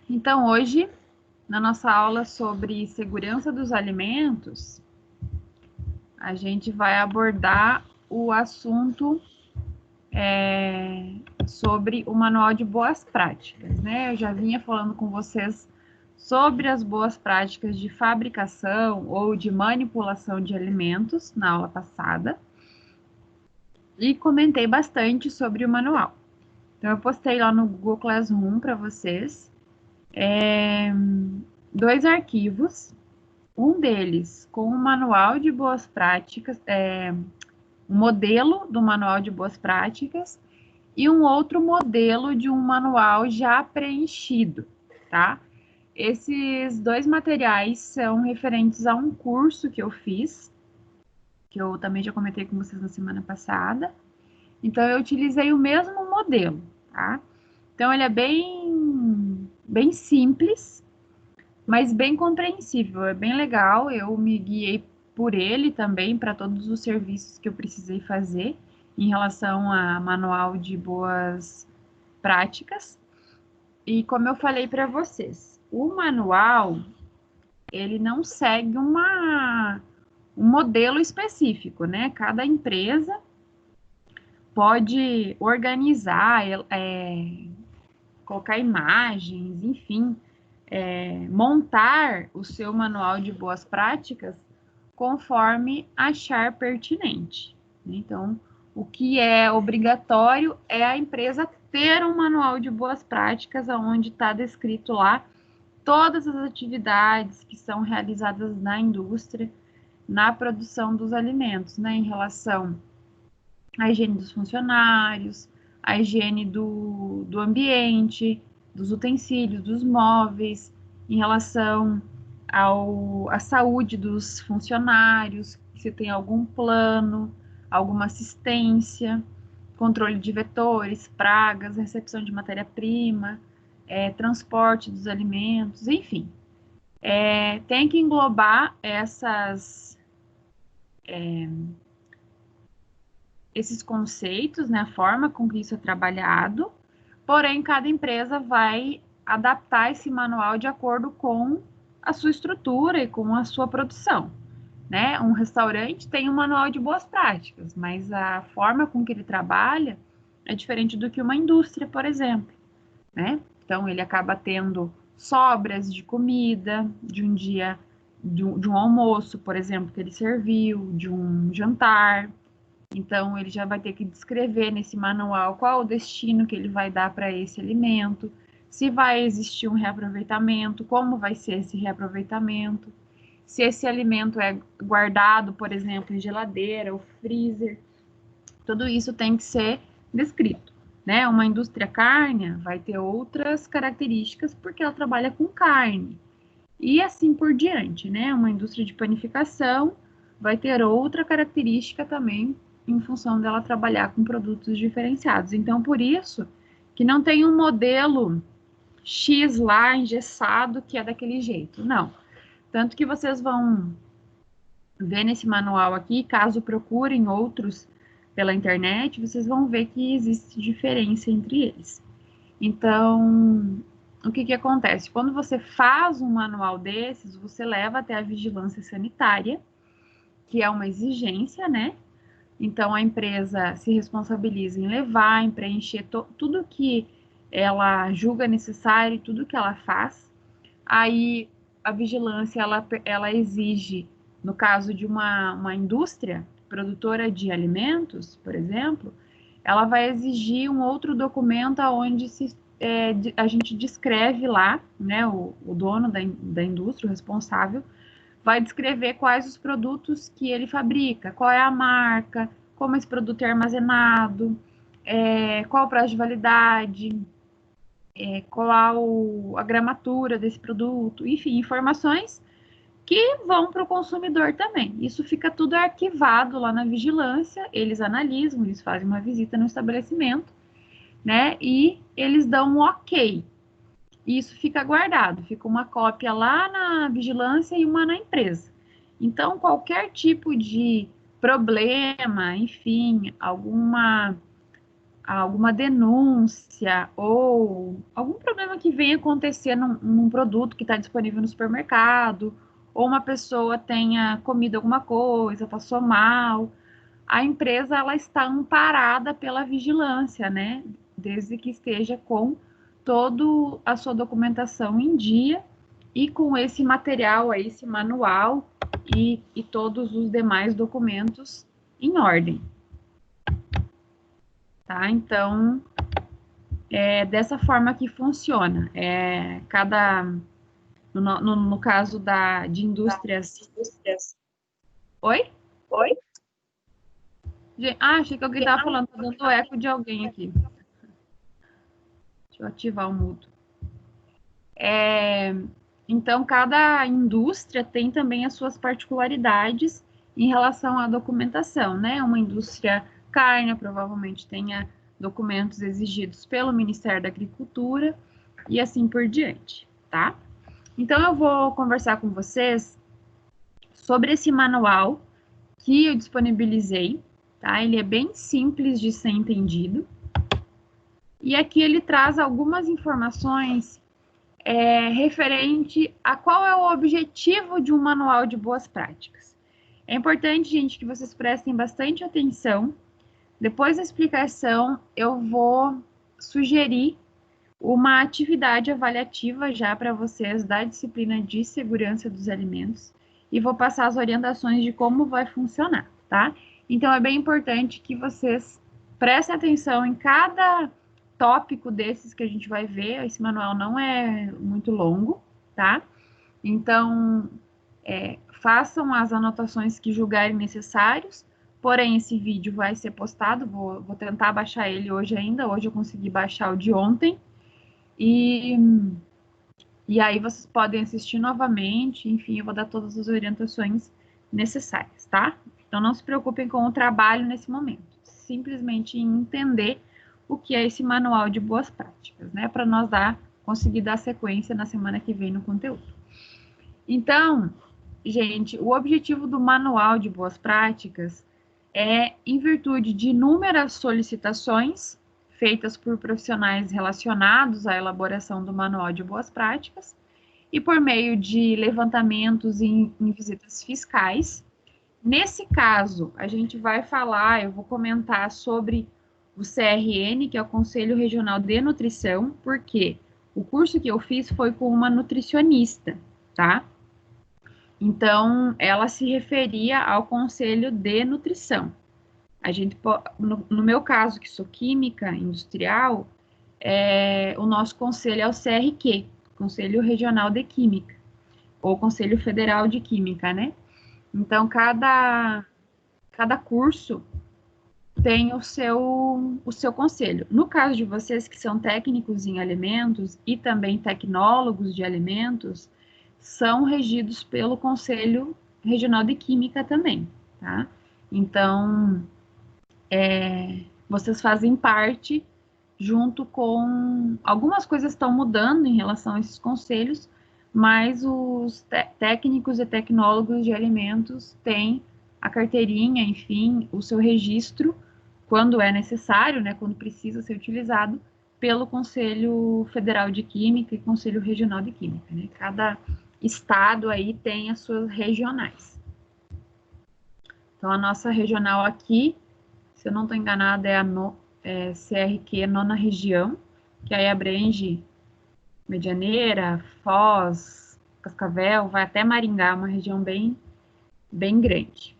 Então, hoje, na nossa aula sobre segurança dos alimentos, a gente vai abordar o assunto sobre o Manual de Boas Práticas, né? Eu já vinha falando com vocês sobre as boas práticas de fabricação ou de manipulação de alimentos na aula passada e comentei bastante sobre o manual. Então, eu postei lá no Google Classroom para vocês dois arquivos. Um deles com o manual de boas práticas, um modelo do manual de boas práticas e um outro modelo de um manual já preenchido, tá? Esses dois materiais são referentes a um curso que eu fiz, que eu também já comentei com vocês na semana passada. Então, eu utilizei o mesmo modelo, tá? Então, ele é bem simples, mas bem compreensível, é bem legal. Eu me guiei por ele também para todos os serviços que eu precisei fazer em relação a manual de boas práticas. E como eu falei para vocês, o manual ele não segue um modelo específico, né? Cada empresa pode organizar, colocar imagens, enfim, montar o seu manual de boas práticas conforme achar pertinente. Então, o que é obrigatório é a empresa ter um manual de boas práticas onde está descrito lá todas as atividades que são realizadas na indústria, na produção dos alimentos, né, em relação à higiene dos funcionários, à higiene do ambiente, dos utensílios, dos móveis, em relação à saúde dos funcionários, se tem algum plano, alguma assistência, controle de vetores, pragas, recepção de matéria-prima, transporte dos alimentos, enfim. Tem que englobar esses conceitos, né, a forma com que isso é trabalhado, porém, cada empresa vai adaptar esse manual de acordo com a sua estrutura e com a sua produção, né? Um restaurante tem um manual de boas práticas, mas a forma com que ele trabalha é diferente do que uma indústria, por exemplo, né? Então, ele acaba tendo sobras de comida, de um dia, de um almoço, por exemplo, que ele serviu, de um jantar. Então, ele já vai ter que descrever nesse manual qual o destino que ele vai dar para esse alimento, se vai existir um reaproveitamento, como vai ser esse reaproveitamento, se esse alimento é guardado, por exemplo, em geladeira ou freezer. Tudo isso tem que ser descrito, né? Uma indústria cárnea vai ter outras características porque ela trabalha com carne. E assim por diante, né? Uma indústria de panificação vai ter outra característica também em função dela trabalhar com produtos diferenciados. Então, por isso que não tem um modelo X lá engessado que é daquele jeito, não. Tanto que vocês vão ver nesse manual aqui, caso procurem outros pela internet, vocês vão ver que existe diferença entre eles. Então, o que acontece? Quando você faz um manual desses, você leva até a vigilância sanitária, que é uma exigência, né? Então, a empresa se responsabiliza em levar, em preencher tudo que ela julga necessário, tudo que ela faz. Aí, a vigilância, ela exige, no caso de uma indústria produtora de alimentos, por exemplo, ela vai exigir um outro documento onde a gente descreve lá, né, o dono da indústria, o responsável, vai descrever quais os produtos que ele fabrica, qual é a marca, como esse produto é armazenado, qual o prazo de validade, qual a gramatura desse produto, enfim, informações que vão para o consumidor também. Isso fica tudo arquivado lá na vigilância, eles analisam, eles fazem uma visita no estabelecimento, né? E eles dão um ok. Isso fica guardado, fica uma cópia lá na vigilância e uma na empresa. Então, qualquer tipo de problema, enfim, alguma denúncia ou algum problema que venha acontecer num produto que está disponível no supermercado, ou uma pessoa tenha comido alguma coisa, passou mal, a empresa ela está amparada pela vigilância, né? Desde que esteja com toda a sua documentação em dia e com esse material aí, esse manual e todos os demais documentos em ordem. Tá? Então, é dessa forma que funciona. No caso de indústrias. Oi? Oi? Achei que alguém estava falando, tá dando eco de alguém aqui. Deixa eu ativar o mudo. Então, cada indústria tem também as suas particularidades em relação à documentação, né? Uma indústria carne provavelmente tenha documentos exigidos pelo Ministério da Agricultura e assim por diante, tá? Então, eu vou conversar com vocês sobre esse manual que eu disponibilizei, tá? Ele é bem simples de ser entendido. E aqui ele traz algumas informações referente a qual é o objetivo de um manual de boas práticas. É importante, gente, que vocês prestem bastante atenção. Depois da explicação, eu vou sugerir uma atividade avaliativa já para vocês da disciplina de segurança dos alimentos e vou passar as orientações de como vai funcionar, tá? Então, é bem importante que vocês prestem atenção em cada tópico desses que a gente vai ver. Esse manual não é muito longo, tá? Então, façam as anotações que julgarem necessários, porém, esse vídeo vai ser postado, vou tentar baixar ele hoje ainda, hoje eu consegui baixar o de ontem, e aí vocês podem assistir novamente, enfim, eu vou dar todas as orientações necessárias, tá? Então, não se preocupem com o trabalho nesse momento, simplesmente entender o que é esse manual de boas práticas, né? Para nós conseguir dar sequência na semana que vem no conteúdo. Então, gente, o objetivo do manual de boas práticas é em virtude de inúmeras solicitações feitas por profissionais relacionados à elaboração do manual de boas práticas e por meio de levantamentos em visitas fiscais. Nesse caso, a gente vai falar, eu vou comentar sobre o CRN, que é o Conselho Regional de Nutrição, porque o curso que eu fiz foi com uma nutricionista, tá? Então, ela se referia ao Conselho de Nutrição. A gente, no meu caso, que sou química industrial, o nosso conselho é o CRQ, Conselho Regional de Química, ou Conselho Federal de Química, né? Então, cada curso tem o seu conselho. No caso de vocês que são técnicos em alimentos e também tecnólogos de alimentos, são regidos pelo Conselho Regional de Química também, tá? Então, vocês fazem parte junto com... Algumas coisas estão mudando em relação a esses conselhos, mas os técnicos e tecnólogos de alimentos têm a carteirinha, enfim, o seu registro, quando é necessário, né, quando precisa ser utilizado, pelo Conselho Federal de Química e Conselho Regional de Química, né? Cada estado aí tem as suas regionais. Então, a nossa regional aqui, se eu não estou enganada, é a CRQ Nona Região, que aí abrange Medianeira, Foz, Cascavel, vai até Maringá, uma região bem grande.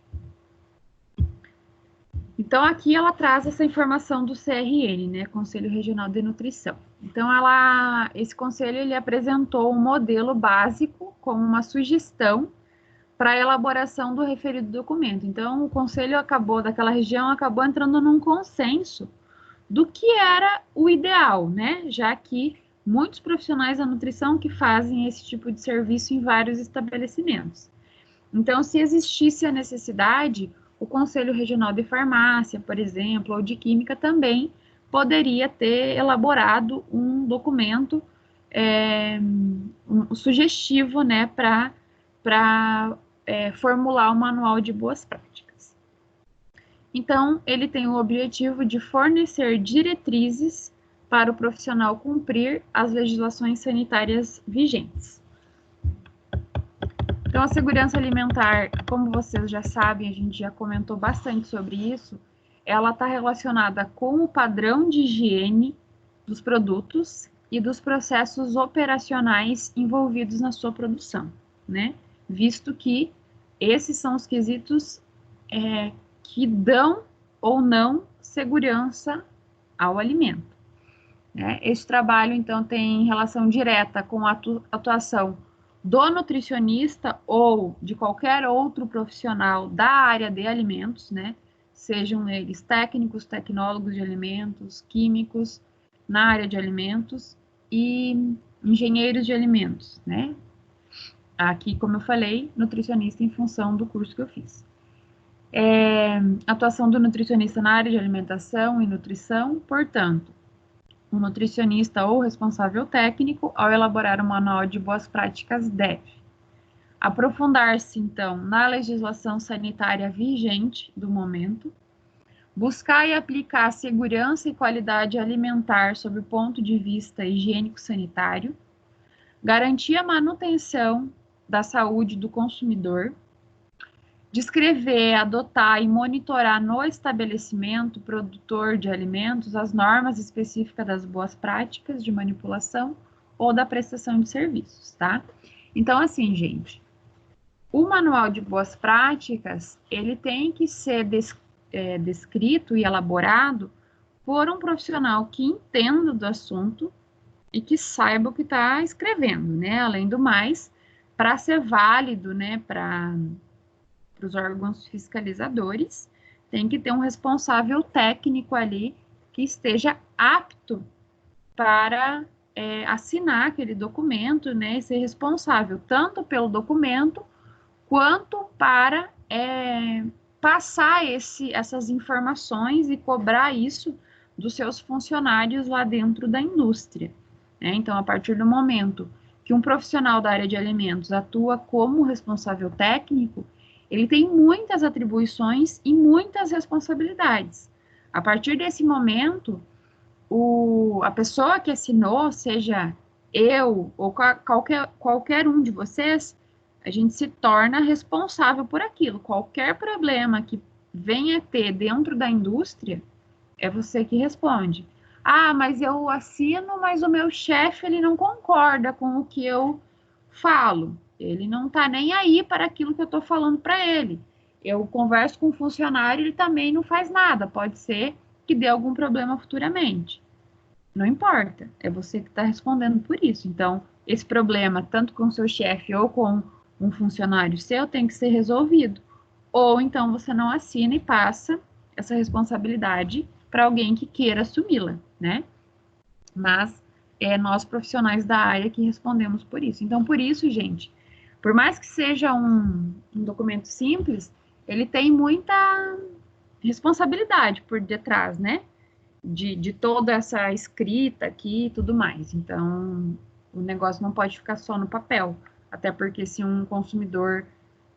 Então, aqui ela traz essa informação do CRN, né, Conselho Regional de Nutrição. Então, esse conselho ele apresentou um modelo básico como uma sugestão para a elaboração do referido documento. Então, o conselho daquela região acabou entrando num consenso do que era o ideal, né, já que muitos profissionais da nutrição que fazem esse tipo de serviço em vários estabelecimentos. Então, se existisse a necessidade, o Conselho Regional de Farmácia, por exemplo, ou de Química também poderia ter elaborado um documento sugestivo, né, para formular um manual de boas práticas. Então, ele tem o objetivo de fornecer diretrizes para o profissional cumprir as legislações sanitárias vigentes. Então, a segurança alimentar, como vocês já sabem, a gente já comentou bastante sobre isso, ela está relacionada com o padrão de higiene dos produtos e dos processos operacionais envolvidos na sua produção, né? Visto que esses são os quesitos que dão ou não segurança ao alimento. Né? Esse trabalho, então, tem relação direta com a atuação do nutricionista ou de qualquer outro profissional da área de alimentos, né? Sejam eles técnicos, tecnólogos de alimentos, químicos na área de alimentos e engenheiros de alimentos, né? Aqui, como eu falei, nutricionista em função do curso que eu fiz. Atuação do nutricionista na área de alimentação e nutrição, portanto, o nutricionista ou responsável técnico, ao elaborar o manual de boas práticas, deve aprofundar-se, então, na legislação sanitária vigente do momento, buscar e aplicar a segurança e qualidade alimentar sob o ponto de vista higiênico-sanitário, garantir a manutenção da saúde do consumidor, descrever, adotar e monitorar no estabelecimento produtor de alimentos as normas específicas das boas práticas de manipulação ou da prestação de serviços, tá? Então, assim, gente, o manual de boas práticas, ele tem que ser descrito e elaborado por um profissional que entenda do assunto e que saiba o que está escrevendo, né? Além do mais, para ser válido, né, para os órgãos fiscalizadores, tem que ter um responsável técnico ali que esteja apto para assinar aquele documento, né, e ser responsável tanto pelo documento quanto para passar essas informações e cobrar isso dos seus funcionários lá dentro da indústria. Né? Então, a partir do momento que um profissional da área de alimentos atua como responsável técnico, ele tem muitas atribuições e muitas responsabilidades. A partir desse momento, a pessoa que assinou, seja eu ou qualquer um de vocês, a gente se torna responsável por aquilo. Qualquer problema que venha ter dentro da indústria, é você que responde. Ah, mas eu assino, mas o meu chefe ele não concorda com o que eu falo. Ele não está nem aí para aquilo que eu estou falando para ele. Eu converso com um funcionário, ele também não faz nada. Pode ser que dê algum problema futuramente. Não importa, é você que está respondendo por isso. Então, esse problema, tanto com o seu chefe ou com um funcionário seu, tem que ser resolvido. Ou então você não assina e passa essa responsabilidade para alguém que queira assumi-la, né? Mas é nós profissionais da área que respondemos por isso. Então, por isso, gente, por mais que seja um documento simples, ele tem muita responsabilidade por detrás, né? De toda essa escrita aqui e tudo mais. Então, o negócio não pode ficar só no papel. Até porque se um consumidor,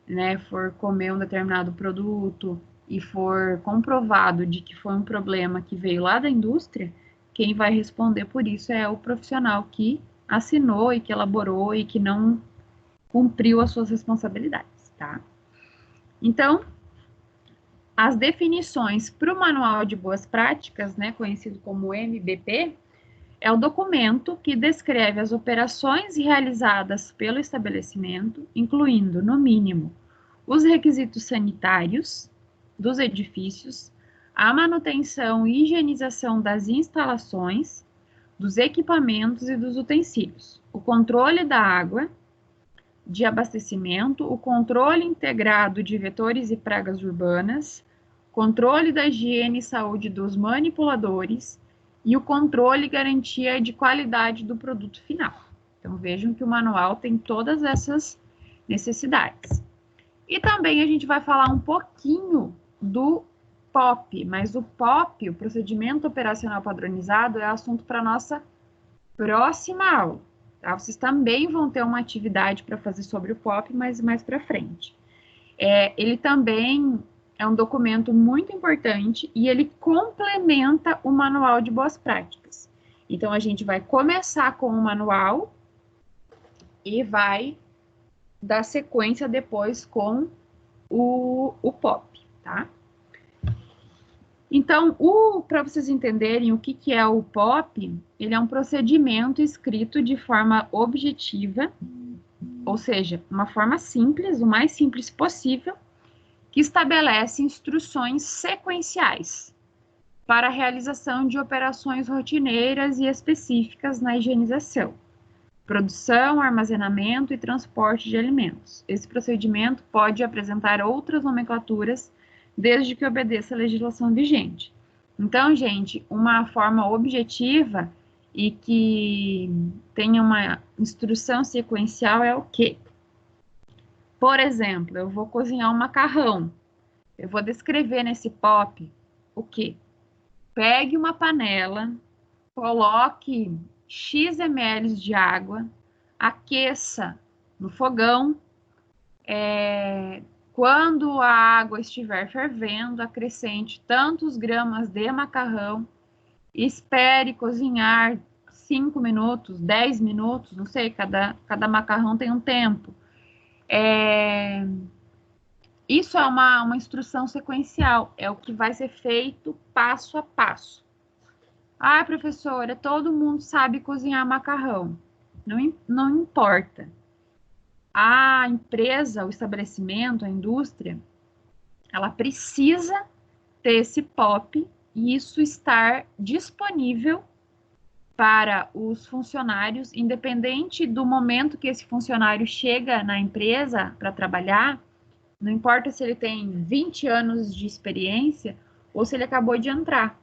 né, for comer um determinado produto e for comprovado de que foi um problema que veio lá da indústria, quem vai responder por isso é o profissional que assinou e que elaborou e que não cumpriu as suas responsabilidades, tá? Então, as definições para o Manual de Boas Práticas, né, conhecido como MBP, é o documento que descreve as operações realizadas pelo estabelecimento, incluindo, no mínimo, os requisitos sanitários dos edifícios, a manutenção e higienização das instalações, dos equipamentos e dos utensílios, o controle da água de abastecimento, o controle integrado de vetores e pragas urbanas, controle da higiene e saúde dos manipuladores e o controle e garantia de qualidade do produto final. Então, vejam que o manual tem todas essas necessidades. E também a gente vai falar um pouquinho do POP, mas o POP, o Procedimento Operacional Padronizado, é assunto para a nossa próxima aula. Tá? Vocês também vão ter uma atividade para fazer sobre o POP, mas mais para frente. Ele também é um documento muito importante e ele complementa o manual de boas práticas. Então, a gente vai começar com o manual e vai dar sequência depois com o POP, tá? Então, para vocês entenderem o que é o POP, ele é um procedimento escrito de forma objetiva, ou seja, uma forma simples, o mais simples possível, que estabelece instruções sequenciais para a realização de operações rotineiras e específicas na higienização, produção, armazenamento e transporte de alimentos. Esse procedimento pode apresentar outras nomenclaturas, desde que obedeça à legislação vigente. Então, gente, uma forma objetiva e que tenha uma instrução sequencial é o quê? Por exemplo, eu vou cozinhar um macarrão. Eu vou descrever nesse POP o quê? Pegue uma panela, coloque X ml de água, aqueça no fogão. Quando a água estiver fervendo, acrescente tantos gramas de macarrão, espere cozinhar 5 minutos, 10 minutos, não sei, cada macarrão tem um tempo. Isso é uma instrução sequencial, é o que vai ser feito passo a passo. Ah, professora, todo mundo sabe cozinhar macarrão. Não importa. A empresa, o estabelecimento, a indústria, ela precisa ter esse POP e isso estar disponível para os funcionários, independente do momento que esse funcionário chega na empresa para trabalhar, não importa se ele tem 20 anos de experiência ou se ele acabou de entrar.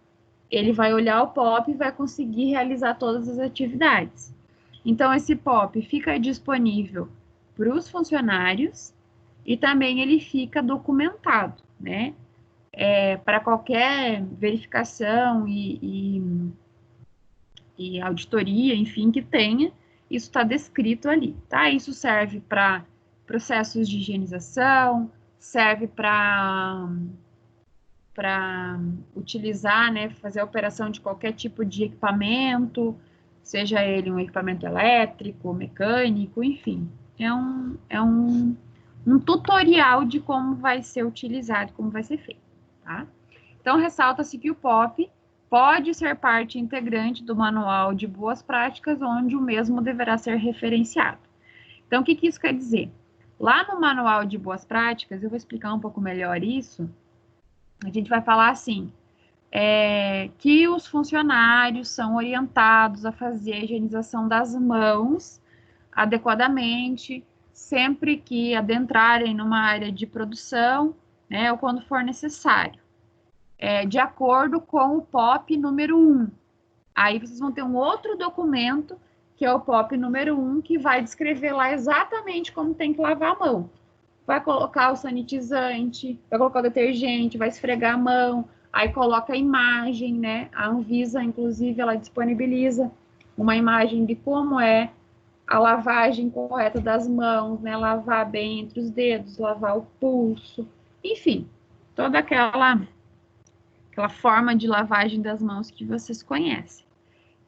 Ele vai olhar o POP e vai conseguir realizar todas as atividades. Então, esse POP fica disponível para os funcionários e também ele fica documentado, né? Para qualquer verificação e auditoria, enfim, que tenha, isso está descrito ali, tá? Isso serve para processos de higienização, serve para utilizar, né, fazer a operação de qualquer tipo de equipamento, seja ele um equipamento elétrico, mecânico, enfim. É um tutorial de como vai ser utilizado, como vai ser feito, tá? Então, ressalta-se que o POP pode ser parte integrante do manual de boas práticas, onde o mesmo deverá ser referenciado. Então, o que isso quer dizer? Lá no manual de boas práticas, eu vou explicar um pouco melhor isso. A gente vai falar assim, que os funcionários são orientados a fazer a higienização das mãos adequadamente, sempre que adentrarem numa área de produção, né, ou quando for necessário, de acordo com o POP número 1. Aí vocês vão ter um outro documento, que é o POP número 1, que vai descrever lá exatamente como tem que lavar a mão. Vai colocar o sanitizante, vai colocar o detergente, vai esfregar a mão, aí coloca a imagem, né? A Anvisa, inclusive, ela disponibiliza uma imagem de como é a lavagem correta das mãos, né? Lavar bem entre os dedos, lavar o pulso, enfim, toda aquela forma de lavagem das mãos que vocês conhecem.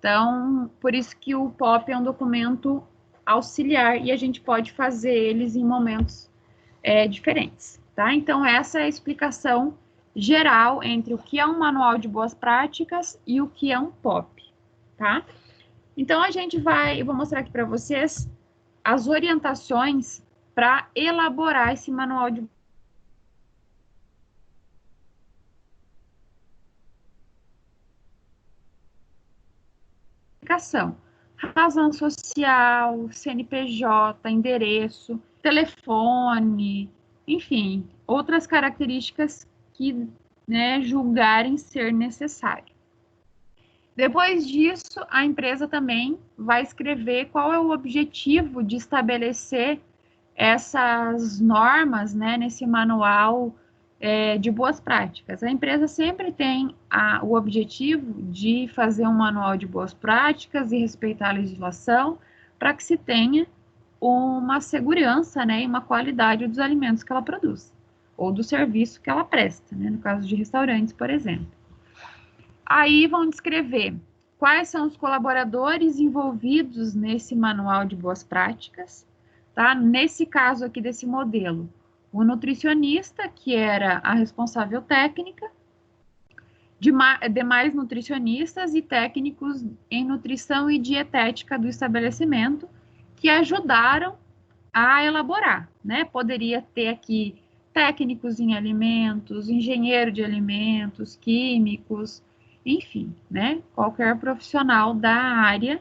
Então, por isso que o POP é um documento auxiliar e a gente pode fazer eles em momentos diferentes, tá? Então, essa é a explicação geral entre o que é um manual de boas práticas e o que é um POP, tá? Então, eu vou mostrar aqui para vocês as orientações para elaborar esse manual de identificação. Razão social, CNPJ, endereço, telefone, enfim, outras características que, né, julgarem ser necessário. Depois disso, a empresa também vai escrever qual é o objetivo de estabelecer essas normas, né, nesse manual de boas práticas. A empresa sempre tem o objetivo de fazer um manual de boas práticas e respeitar a legislação para que se tenha uma segurança, né, e uma qualidade dos alimentos que ela produz. ou do serviço que ela presta, né? No caso de restaurantes, por exemplo. Aí vão descrever quais são os colaboradores envolvidos nesse manual de boas práticas, tá? Nesse caso aqui desse modelo, o nutricionista, que era a responsável técnica, demais nutricionistas e técnicos em nutrição e dietética do estabelecimento, que ajudaram a elaborar, né? Poderia ter aqui técnicos em alimentos, engenheiro de alimentos, químicos, enfim, né? Qualquer profissional da área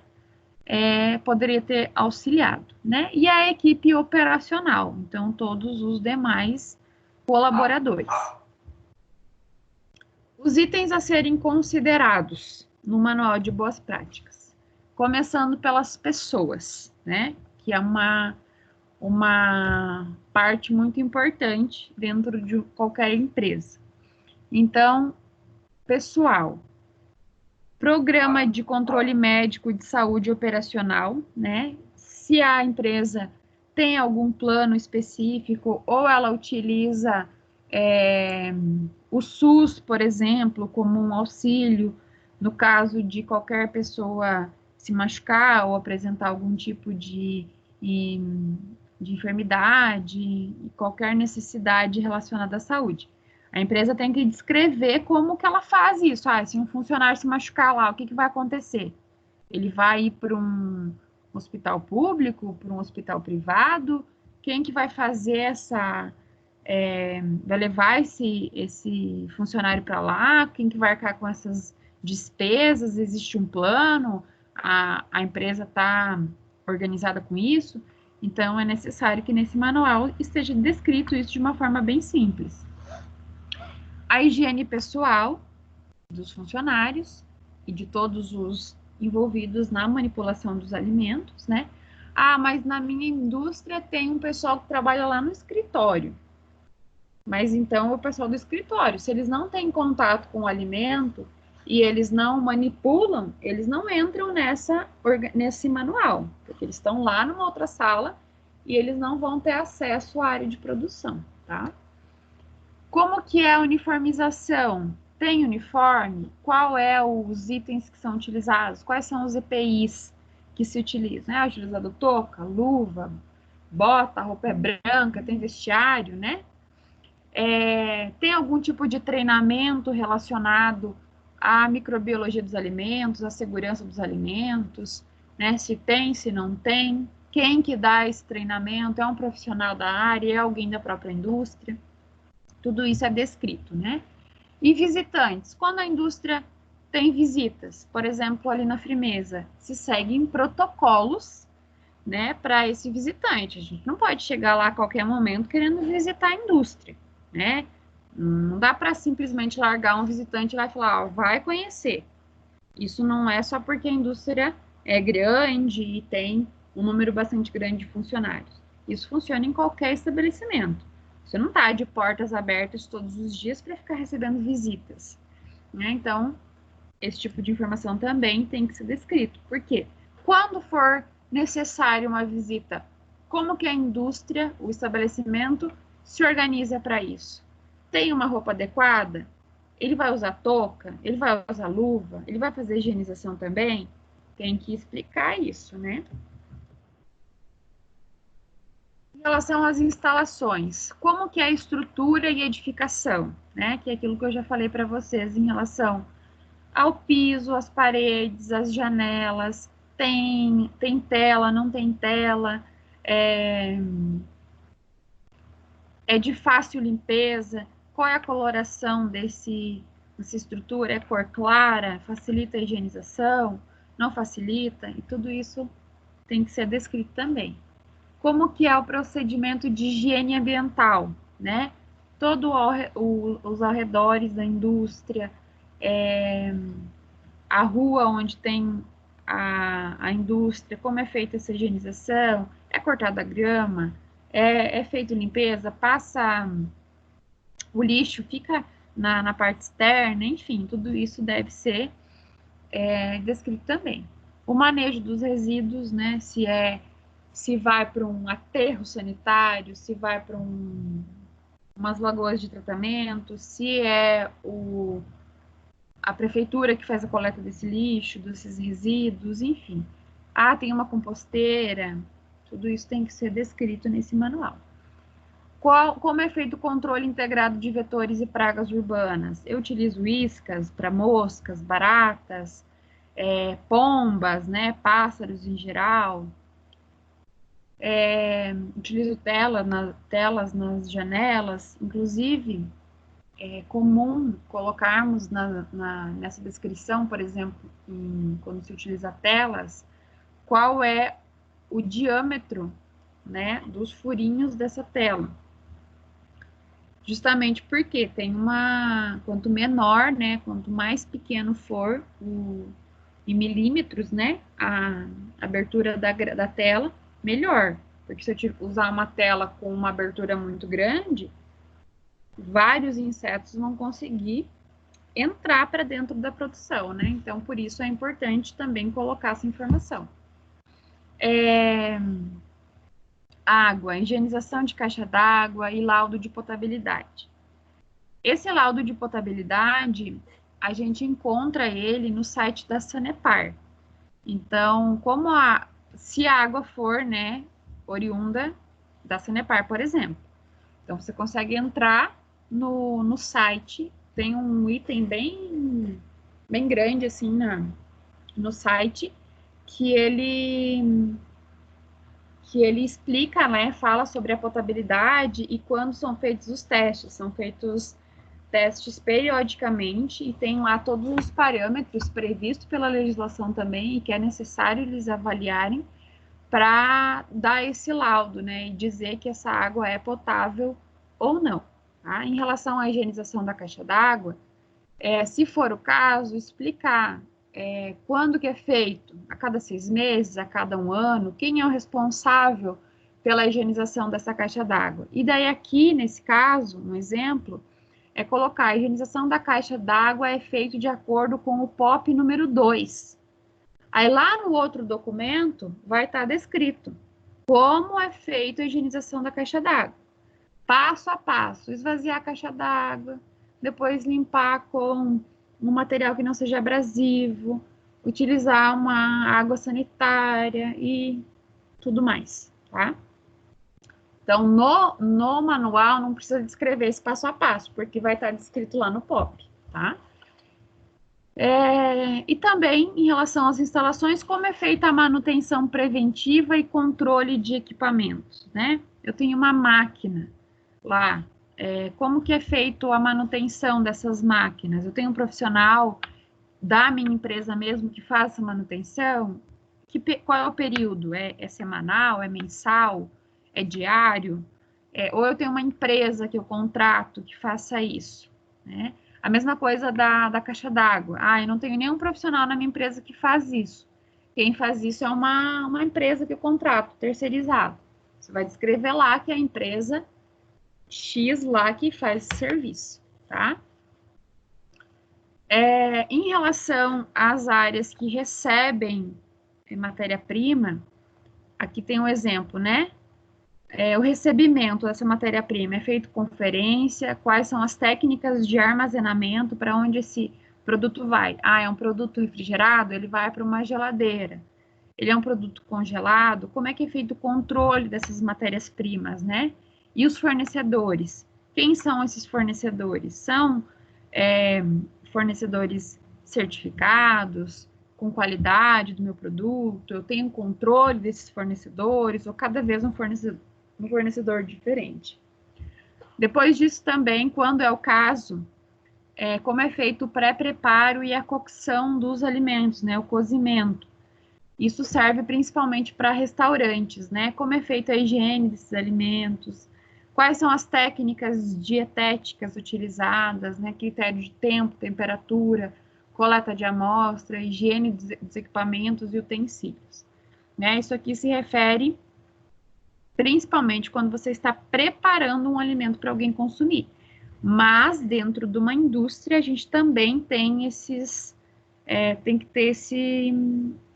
poderia ter auxiliado, né? E a equipe operacional, então todos os demais colaboradores. Os itens a serem considerados no manual de boas práticas, começando pelas pessoas, né? Que é uma parte muito importante dentro de qualquer empresa. Então, pessoal, programa de controle médico de saúde operacional, né? Se a empresa tem algum plano específico ou ela utiliza o SUS, por exemplo, como um auxílio no caso de qualquer pessoa se machucar ou apresentar algum tipo de enfermidade, qualquer necessidade relacionada à saúde. A empresa tem que descrever como que ela faz isso. Se um funcionário se machucar lá, o que vai acontecer? Ele vai ir para um hospital público, para um hospital privado? Quem que vai fazer vai levar esse funcionário para lá? Quem que vai arcar com essas despesas? Existe um plano? A empresa está organizada com isso? Então, é necessário que nesse manual esteja descrito isso de uma forma bem simples. A higiene pessoal dos funcionários e de todos os envolvidos na manipulação dos alimentos, né? Mas na minha indústria tem um pessoal que trabalha lá no escritório. Mas então, o pessoal do escritório, se eles não têm contato com o alimento e eles não manipulam, eles não entram nesse manual, porque eles estão lá numa outra sala e eles não vão ter acesso à área de produção, tá? Como que é a uniformização? Tem uniforme? Qual é os itens que são utilizados? Quais são os EPIs que se utilizam? É utilizado touca, luva, bota, roupa é branca, tem vestiário, né? Tem algum tipo de treinamento relacionado à microbiologia dos alimentos, à segurança dos alimentos, né? Se tem, se não tem. Quem que dá esse treinamento? É um profissional da área? É alguém da própria indústria? Tudo isso é descrito, né? E visitantes. Quando a indústria tem visitas, por exemplo, ali na Frimeza, se seguem protocolos, né, para esse visitante. A gente não pode chegar lá a qualquer momento querendo visitar a indústria, né? Não dá para simplesmente largar um visitante lá e falar, vai conhecer. Isso não é só porque a indústria é grande e tem um número bastante grande de funcionários. Isso funciona em qualquer estabelecimento. Você não está de portas abertas todos os dias para ficar recebendo visitas, né? Então, esse tipo de informação também tem que ser descrito. Por quê? Quando for necessário uma visita, como que a indústria, o estabelecimento, se organiza para isso? Tem uma roupa adequada? Ele vai usar touca? Ele vai usar luva? Ele vai fazer higienização também? Tem que explicar isso, né? Em relação às instalações, como que é a estrutura e edificação, né? Que é aquilo que eu já falei para vocês em relação ao piso, às paredes, às janelas, tem tela, não tem tela, é de fácil limpeza, qual é a coloração dessa estrutura, é cor clara, facilita a higienização, não facilita, e tudo isso tem que ser descrito também. Como que é o procedimento de higiene ambiental, né? Os arredores da indústria, a rua onde tem a indústria, como é feita essa higienização, é cortada a grama, é feita limpeza, passa o lixo, fica na parte externa, enfim, tudo isso deve ser descrito também. O manejo dos resíduos, né, se vai para um aterro sanitário, se vai para umas lagoas de tratamento, se é a prefeitura que faz a coleta desse lixo, desses resíduos, enfim. Ah, tem uma composteira, tudo isso tem que ser descrito nesse manual. Como é feito o controle integrado de vetores e pragas urbanas? Eu utilizo iscas para moscas, baratas, pombas, né, pássaros em geral. Utilizo telas nas janelas, inclusive é comum colocarmos nessa descrição, por exemplo, quando se utiliza telas, qual é o diâmetro, né, dos furinhos dessa tela. Justamente porque quanto menor, né, quanto mais pequeno for em milímetros, né, a abertura da tela, melhor. Porque se eu usar uma tela com uma abertura muito grande, vários insetos vão conseguir entrar para dentro da produção, né? Então, por isso é importante também colocar essa informação. Água, higienização de caixa d'água e laudo de potabilidade. Esse laudo de potabilidade, a gente encontra ele no site da Sanepar. Então, se a água for, né, oriunda da Sanepar, por exemplo. Então, você consegue entrar no site, tem um item bem grande, assim, no site, que ele explica, né, fala sobre a potabilidade e quando são feitos os testes. São feitos testes periodicamente e tem lá todos os parâmetros previstos pela legislação também e que é necessário eles avaliarem para dar esse laudo, né, e dizer que essa água é potável ou não. Tá? Em relação à higienização da caixa d'água, se for o caso, explicar quando que é feito, a cada 6 meses, a cada 1 ano, quem é o responsável pela higienização dessa caixa d'água. E daí aqui, nesse caso, um exemplo, é colocar a higienização da caixa d'água é feito de acordo com o POP número 2. Aí lá no outro documento vai estar descrito como é feita a higienização da caixa d'água. Passo a passo, esvaziar a caixa d'água, depois limpar com um material que não seja abrasivo, utilizar uma água sanitária e tudo mais, tá? Então, no manual não precisa descrever esse passo a passo, porque vai estar descrito lá no POP, tá? E também, em relação às instalações, como é feita a manutenção preventiva e controle de equipamentos, né? Eu tenho uma máquina lá, como que é feito a manutenção dessas máquinas? Eu tenho um profissional da minha empresa mesmo que faz essa manutenção, qual é o período? É semanal? É mensal? É diário? Ou eu tenho uma empresa que eu contrato que faça isso, né? A mesma coisa da caixa d'água. Eu não tenho nenhum profissional na minha empresa que faz isso. Quem faz isso é uma empresa que eu contrato, terceirizado. Você vai descrever lá que é a empresa X lá que faz esse serviço, tá? Em relação às áreas que recebem matéria-prima, aqui tem um exemplo, né? O recebimento dessa matéria-prima é feito conferência, quais são as técnicas de armazenamento para onde esse produto vai. É um produto refrigerado, ele vai para uma geladeira. Ele é um produto congelado, como é que é feito o controle dessas matérias-primas, né? E os fornecedores? Quem são esses fornecedores? São fornecedores certificados, com qualidade do meu produto, eu tenho controle desses fornecedores, ou cada vez um fornecedor diferente. Depois disso também, quando é o caso, como é feito o pré-preparo e a cocção dos alimentos, né, o cozimento. Isso serve principalmente para restaurantes, né, como é feita a higiene desses alimentos, quais são as técnicas dietéticas utilizadas, né, critério de tempo, temperatura, coleta de amostra, higiene dos equipamentos e utensílios. Né, isso aqui se refere principalmente quando você está preparando um alimento para alguém consumir. Mas dentro de uma indústria a gente também tem tem que ter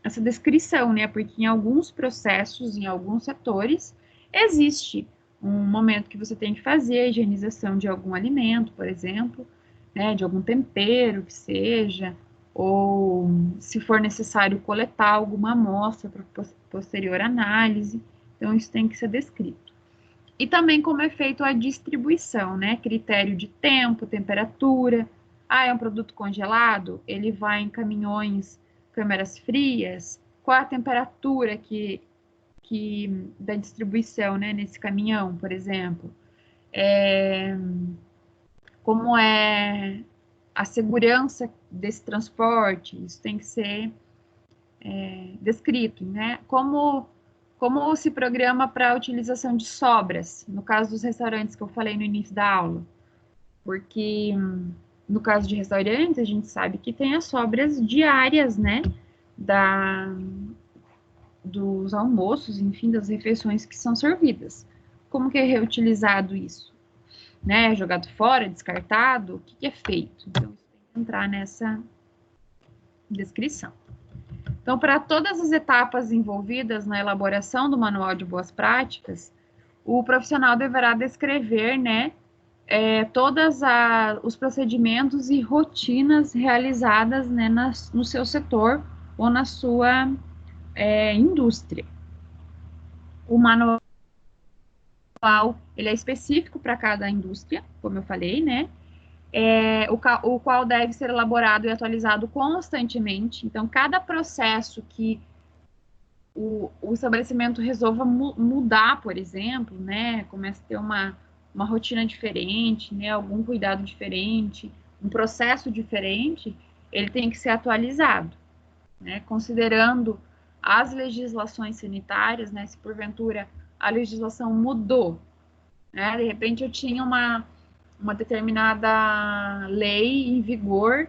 essa descrição, né? Porque em alguns processos, em alguns setores, existe um momento que você tem que fazer a higienização de algum alimento, por exemplo, né, de algum tempero que seja, ou se for necessário coletar alguma amostra para posterior análise. Então, isso tem que ser descrito. E também como é feito a distribuição, né? Critério de tempo, temperatura. Ah, é um produto congelado? Ele vai em caminhões, câmeras frias? Qual a temperatura da distribuição, né, nesse caminhão, por exemplo? Como é a segurança desse transporte? Isso tem que ser descrito, né? Como se programa para a utilização de sobras, no caso dos restaurantes que eu falei no início da aula. Porque no caso de restaurantes, a gente sabe que tem as sobras diárias, né? Dos almoços, enfim, das refeições que são servidas. Como que é reutilizado isso? Né? Jogado fora, descartado? O que é feito? Então, isso tem que entrar nessa descrição. Então, para todas as etapas envolvidas na elaboração do Manual de Boas Práticas, o profissional deverá descrever, né, todos os procedimentos e rotinas realizadas, né, no seu setor ou na sua indústria. O manual ele é específico para cada indústria, como eu falei, né? O qual deve ser elaborado e atualizado constantemente. Então, cada processo que o estabelecimento resolva mudar, por exemplo, né? Começa a ter uma rotina diferente, né? Algum cuidado diferente, um processo diferente, ele tem que ser atualizado, né? Considerando as legislações sanitárias, né? Se porventura a legislação mudou, né? De repente eu tinha uma determinada lei em vigor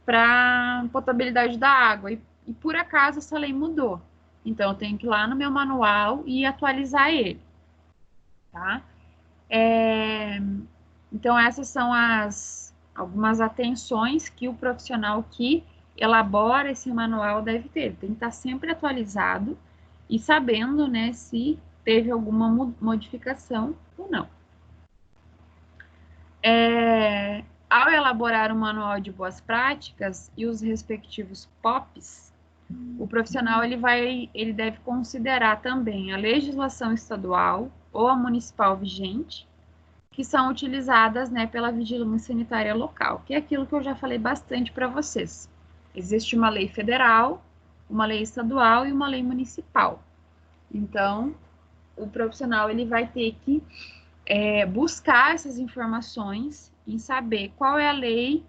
para potabilidade da água e por acaso essa lei mudou. Então eu tenho que ir lá no meu manual e atualizar ele, tá? Então essas são algumas atenções que o profissional que elabora esse manual deve ter. Ele tem que estar sempre atualizado e sabendo, né, se teve alguma modificação ou não. Ao elaborar o manual de boas práticas e os respectivos POPs, o profissional ele deve considerar também a legislação estadual ou a municipal vigente, que são utilizadas, né, pela vigilância sanitária local, que é aquilo que eu já falei bastante para vocês. Existe uma lei federal, uma lei estadual e uma lei municipal. Então, o profissional ele vai ter que buscar essas informações em saber qual é a lei,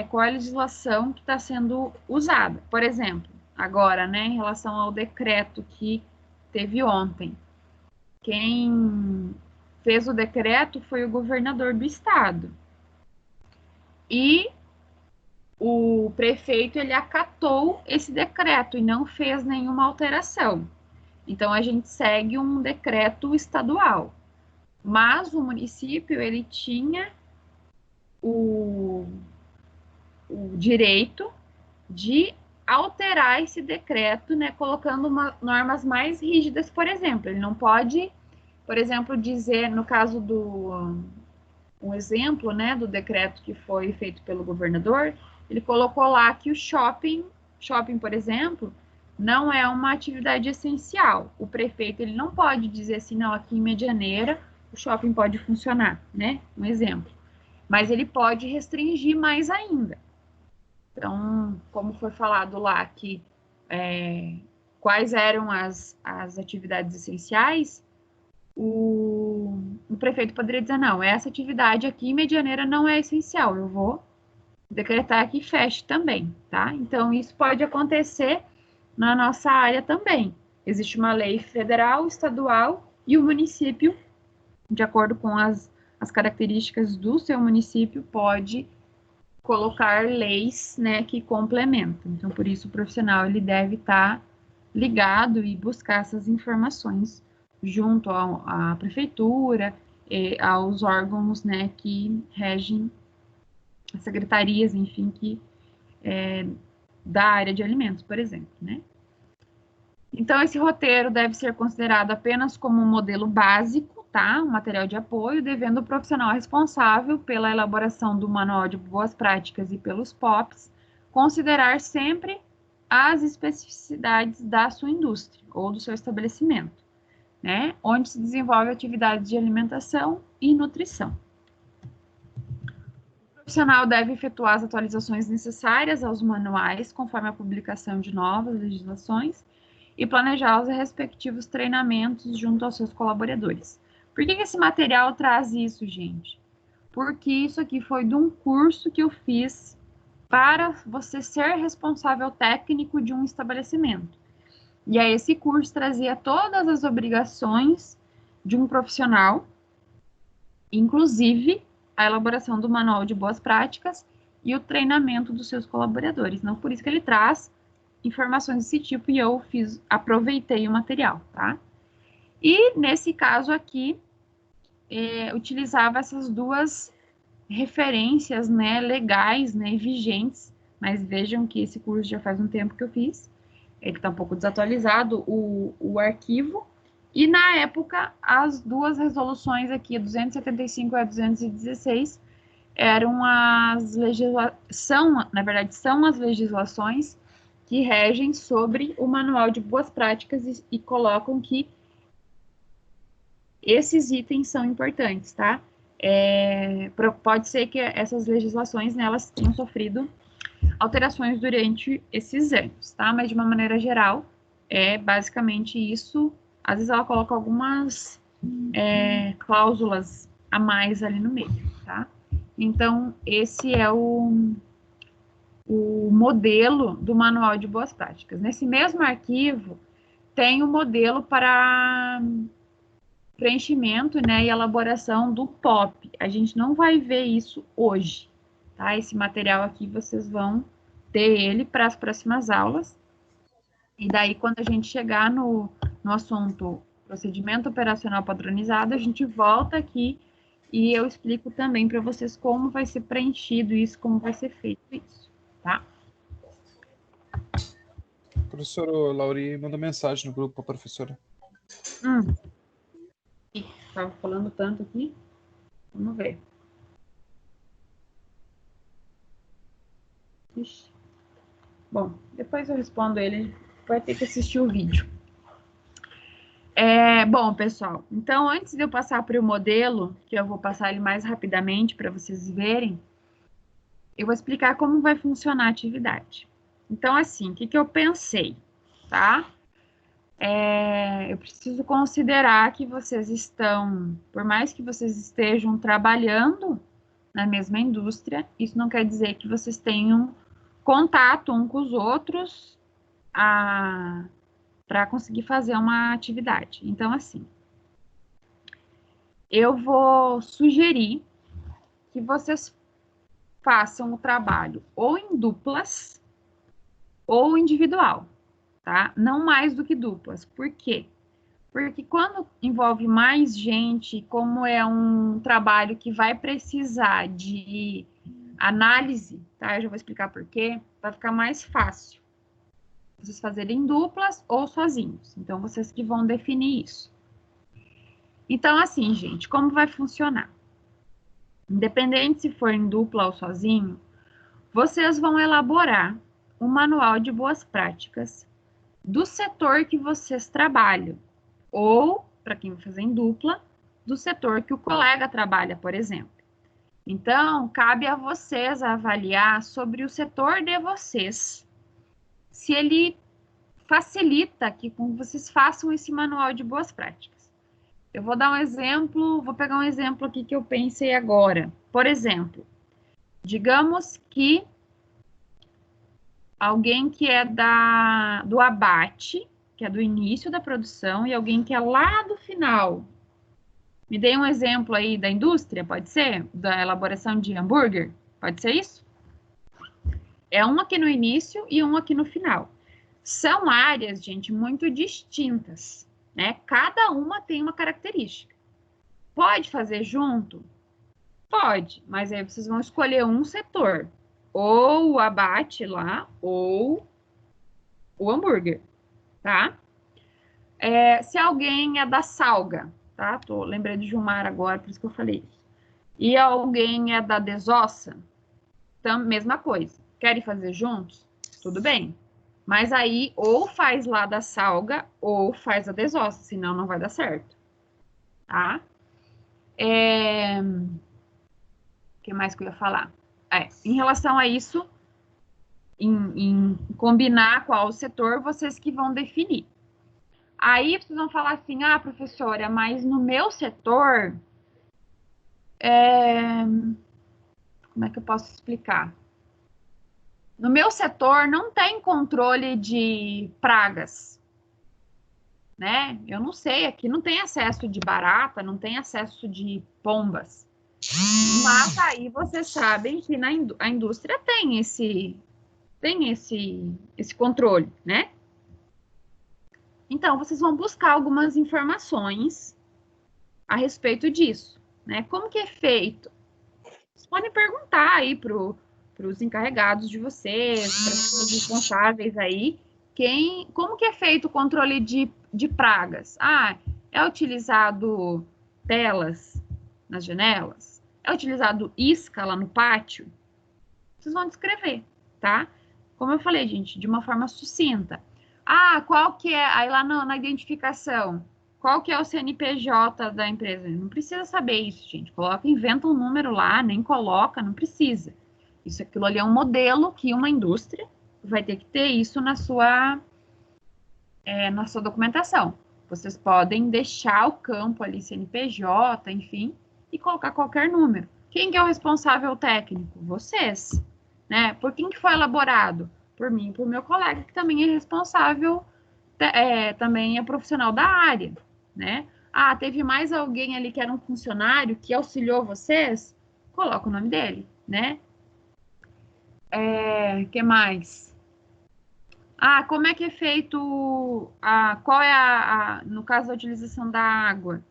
qual é a legislação que está sendo usada. Por exemplo, agora, né, em relação ao decreto que teve ontem, quem fez o decreto foi o governador do estado. E o prefeito, ele acatou esse decreto e não fez nenhuma alteração. Então, a gente segue um decreto estadual. Mas o município, ele tinha o direito de alterar esse decreto, né, colocando normas mais rígidas, por exemplo. Ele não pode, por exemplo, dizer, no caso um exemplo, né, do decreto que foi feito pelo governador, ele colocou lá que o shopping, por exemplo, não é uma atividade essencial. O prefeito, ele não pode dizer assim, não, aqui em Medianeira o shopping pode funcionar, né, um exemplo. Mas ele pode restringir mais ainda. Então, como foi falado lá que quais eram as atividades essenciais, o prefeito poderia dizer, não, essa atividade aqui em Medianeira não é essencial, eu vou decretar que feche também, tá? Então, isso pode acontecer na nossa área também. Existe uma lei federal, estadual e o município, de acordo com as características do seu município, pode colocar leis, né, que complementam. Então, por isso, o profissional ele deve estar ligado e buscar essas informações junto à prefeitura, aos órgãos, né, que regem, as secretarias, enfim, que da área de alimentos, por exemplo, né. Então, esse roteiro deve ser considerado apenas como um modelo básico, tá? Um material de apoio, devendo o profissional responsável pela elaboração do manual de boas práticas e pelos POPs considerar sempre as especificidades da sua indústria ou do seu estabelecimento, né? Onde se desenvolve atividades de alimentação e nutrição. O profissional deve efetuar as atualizações necessárias aos manuais, conforme a publicação de novas legislações, e planejar os respectivos treinamentos junto aos seus colaboradores. Por que esse material traz isso, gente? Porque isso aqui foi de um curso que eu fiz para você ser responsável técnico de um estabelecimento. E aí esse curso trazia todas as obrigações de um profissional, inclusive a elaboração do manual de boas práticas e o treinamento dos seus colaboradores. Não por isso que ele traz informações desse tipo e eu aproveitei o material, tá? E nesse caso aqui, utilizava essas duas referências, né, legais, né, vigentes, mas vejam que esse curso já faz um tempo que eu fiz, ele está um pouco desatualizado, o arquivo, e na época, as duas resoluções aqui, a 275 e a 216, eram na verdade, são as legislações que regem sobre o manual de boas práticas e colocam que esses itens são importantes, tá? Pode ser que essas legislações, né, elas tenham sofrido alterações durante esses anos, tá? Mas de uma maneira geral, é basicamente isso. Às vezes ela coloca algumas cláusulas a mais ali no meio, tá? Então, esse é o modelo do Manual de Boas Práticas. Nesse mesmo arquivo, tem o modelo para preenchimento, né, e elaboração do POP. A gente não vai ver isso hoje, tá? Esse material aqui vocês vão ter ele para as próximas aulas. E daí, quando a gente chegar no assunto procedimento operacional padronizado, a gente volta aqui e eu explico também para vocês como vai ser preenchido isso, como vai ser feito isso, tá? Professora Lauri manda mensagem no grupo para a professora. Estava falando tanto aqui. Vamos ver. Ixi. Bom, depois eu respondo ele. Vai ter que assistir o vídeo. Bom, pessoal, então antes de eu passar para o modelo, que eu vou passar ele mais rapidamente para vocês verem, eu vou explicar como vai funcionar a atividade. Então, assim, o que eu pensei, tá? Eu preciso considerar que vocês estão, por mais que vocês estejam trabalhando na mesma indústria, isso não quer dizer que vocês tenham contato um com os outros para conseguir fazer uma atividade. Então, assim, eu vou sugerir que vocês façam o trabalho ou em duplas ou individual, tá? Não mais do que duplas. Por quê? Porque quando envolve mais gente, como é um trabalho que vai precisar de análise, tá? Eu já vou explicar por quê, vai ficar mais fácil vocês fazerem duplas ou sozinhos. Então, vocês que vão definir isso. Então, assim, gente, como vai funcionar? Independente se for em dupla ou sozinho, vocês vão elaborar um manual de boas práticas do setor que vocês trabalham, ou, para quem vai fazer em dupla, do setor que o colega trabalha, por exemplo. Então, cabe a vocês avaliar sobre o setor de vocês, se ele facilita que vocês façam esse manual de boas práticas. Eu vou dar um exemplo, vou pegar um exemplo aqui que eu pensei agora. Por exemplo, digamos que alguém que é do abate, que é do início da produção, e alguém que é lá do final. Me dê um exemplo aí da indústria, pode ser? Da elaboração de hambúrguer? Pode ser isso? É um aqui no início e um aqui no final. São áreas, gente, muito distintas, né? Cada uma tem uma característica. Pode fazer junto? Pode, mas aí vocês vão escolher um setor. Ou o abate lá, ou o hambúrguer, tá? Se alguém é da Salga, tá? Lembrei de Gilmar agora, por isso que eu falei isso. E alguém é da Desossa, mesma coisa. Querem fazer juntos? Tudo bem. Mas aí, ou faz lá da Salga, ou faz a Desossa, senão não vai dar certo. Tá? O que mais que eu ia falar? Em relação a isso, em combinar qual setor, vocês que vão definir. Aí vocês vão falar assim, professora, mas no meu setor, como é que eu posso explicar? No meu setor não tem controle de pragas, né? Eu não sei, aqui não tem excesso de barata, não tem excesso de pombas. Mas aí vocês sabem que a indústria tem esse controle, né? Então, vocês vão buscar algumas informações a respeito disso, né? Como que é feito? Vocês podem perguntar aí para os encarregados de vocês, para os responsáveis aí, como que é feito o controle de pragas? É utilizado telas nas janelas? É utilizado isca lá no pátio? Vocês vão descrever, tá? Como eu falei, gente, de uma forma sucinta. Qual que é, aí lá na identificação, qual que é o CNPJ da empresa? Não precisa saber isso, gente. Inventa um número lá, nem coloca, não precisa. Aquilo ali é um modelo que uma indústria vai ter que ter isso na sua documentação. Vocês podem deixar o campo ali, CNPJ, enfim, e colocar qualquer número. Quem que é o responsável técnico? Vocês, né? Por quem que foi elaborado? Por mim, por meu colega, que também é responsável, também é profissional da área, né? Teve mais alguém ali que era um funcionário que auxiliou vocês? Coloca o nome dele, né? Que mais? Como é que é feito, qual é no caso da utilização da água?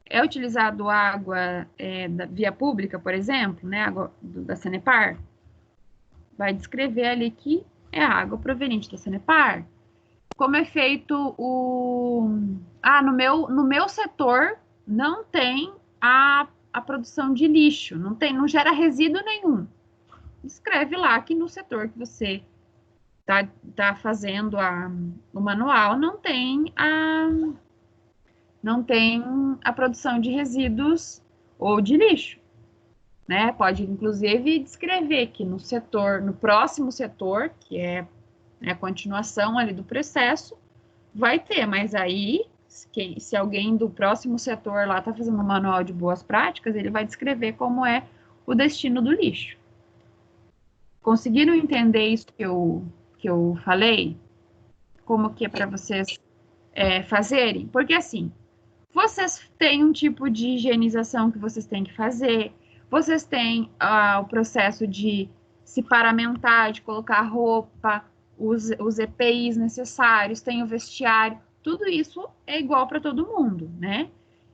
É utilizado água da via pública, por exemplo, né, água da Sanepar? Vai descrever ali que é água proveniente da Sanepar. Como é feito no meu setor não tem a produção de lixo, não gera resíduo nenhum. Escreve lá que no setor que você tá fazendo o manual não tem a produção de resíduos ou de lixo, né? Pode inclusive descrever que no próximo setor, que é a continuação ali do processo, vai ter, mas aí se alguém do próximo setor lá está fazendo um manual de boas práticas, ele vai descrever como é o destino do lixo. Conseguiram entender isso que eu falei? Como que é para vocês fazerem? Porque assim, vocês têm um tipo de higienização que vocês têm que fazer, vocês têm o processo de se paramentar, de colocar roupa, os EPIs necessários, tem o vestiário, tudo isso é igual para todo mundo, né?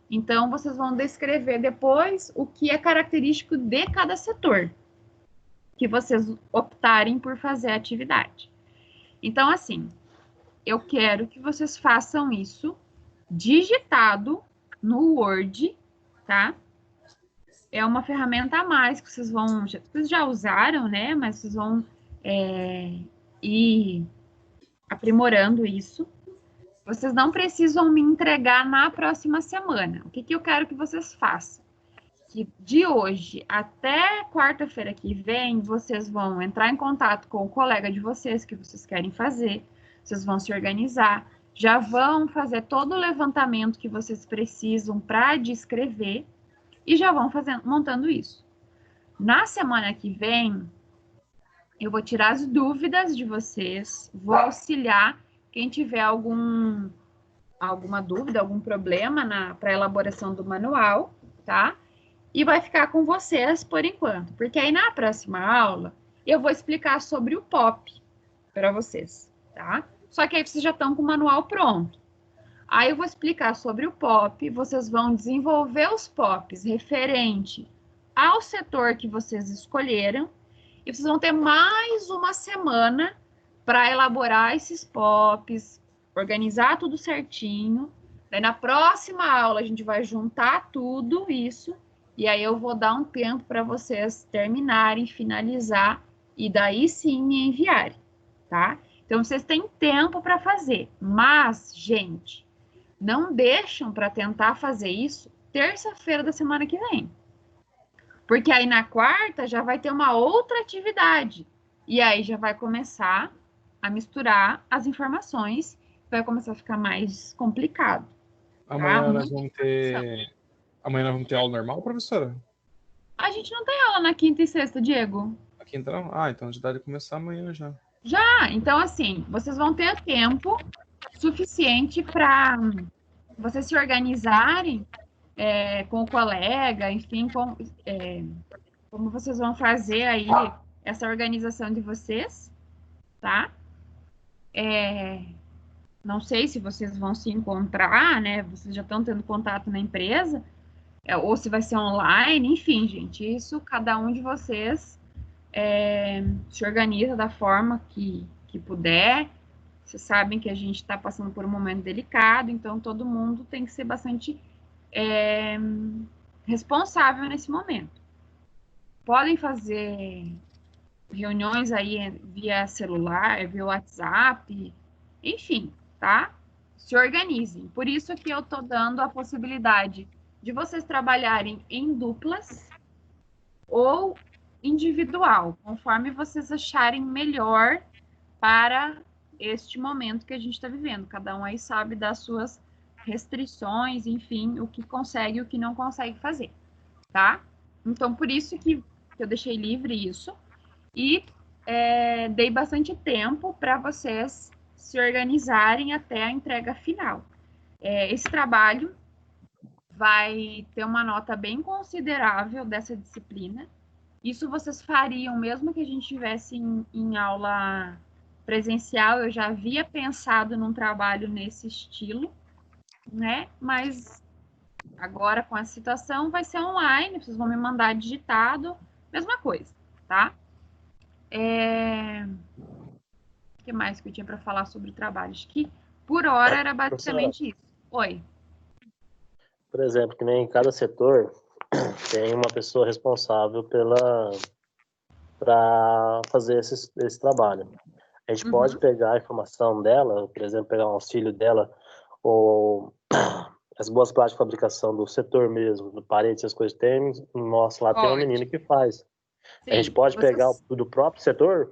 Então, vocês vão descrever depois o que é característico de cada setor que vocês optarem por fazer a atividade. Então, assim, eu quero que vocês façam isso digitado no Word, tá? É uma ferramenta a mais que vocês já usaram, né? Mas vocês vão ir aprimorando isso. Vocês não precisam me entregar na próxima semana. O que eu quero que vocês façam? Que de hoje até quarta-feira que vem, vocês vão entrar em contato com o colega de vocês que vocês querem fazer, vocês vão se organizar, já vão fazer todo o levantamento que vocês precisam para descrever e já vão montando isso. Na semana que vem, eu vou tirar as dúvidas de vocês, vou auxiliar quem tiver alguma dúvida, algum problema para a elaboração do manual, tá? E vai ficar com vocês por enquanto, porque aí na próxima aula eu vou explicar sobre o POP para vocês, tá? Só que aí vocês já estão com o manual pronto. Aí eu vou explicar sobre o POP, vocês vão desenvolver os POPs referente ao setor que vocês escolheram e vocês vão ter mais uma semana para elaborar esses POPs, organizar tudo certinho. Daí na próxima aula a gente vai juntar tudo isso e aí eu vou dar um tempo para vocês terminarem, finalizar e daí sim me enviarem, tá? Então vocês têm tempo para fazer, mas, gente, não deixam para tentar fazer isso terça-feira da semana que vem. Porque aí na quarta já vai ter uma outra atividade. E aí já vai começar a misturar as informações, vai começar a ficar mais complicado. Amanhã nós vamos ter. Amanhã nós vamos ter aula normal, professora? A gente não tem aula na quinta e sexta, Diego. Na quinta não? Ah, então já dá de começar amanhã já. Já, então assim, vocês vão ter tempo suficiente para vocês se organizarem com o colega, enfim, como vocês vão fazer aí essa organização de vocês, tá? Não sei se vocês vão se encontrar, né? Vocês já estão tendo contato na empresa, ou se vai ser online, enfim, gente, isso cada um de vocês se organiza da forma que puder. Vocês sabem que a gente está passando por um momento delicado, então todo mundo tem que ser bastante responsável nesse momento. Podem fazer reuniões aí via celular, via WhatsApp, enfim, tá? Se organizem. Por isso que eu tô dando a possibilidade de vocês trabalharem em duplas ou individual, conforme vocês acharem melhor para este momento que a gente está vivendo. Cada um aí sabe das suas restrições, enfim, o que consegue e o que não consegue fazer, tá? Então, por isso que eu deixei livre isso e dei bastante tempo para vocês se organizarem até a entrega final. Esse trabalho vai ter uma nota bem considerável dessa disciplina. Isso vocês fariam, mesmo que a gente estivesse em aula presencial, eu já havia pensado num trabalho nesse estilo, né? Mas agora, com a situação, vai ser online, vocês vão me mandar digitado, mesma coisa, tá? O que mais que eu tinha para falar sobre o trabalho? Acho que, por hora, era basicamente isso. Oi. Por exemplo, que nem em cada setor tem uma pessoa responsável para fazer esse trabalho. A gente pode pegar a informação dela, por exemplo, pegar um auxílio dela, ou as boas práticas de fabricação do setor mesmo, do parede, essas coisas tem. Nossa, lá tem uma menina que faz. Sim, a gente pode pegar do próprio setor?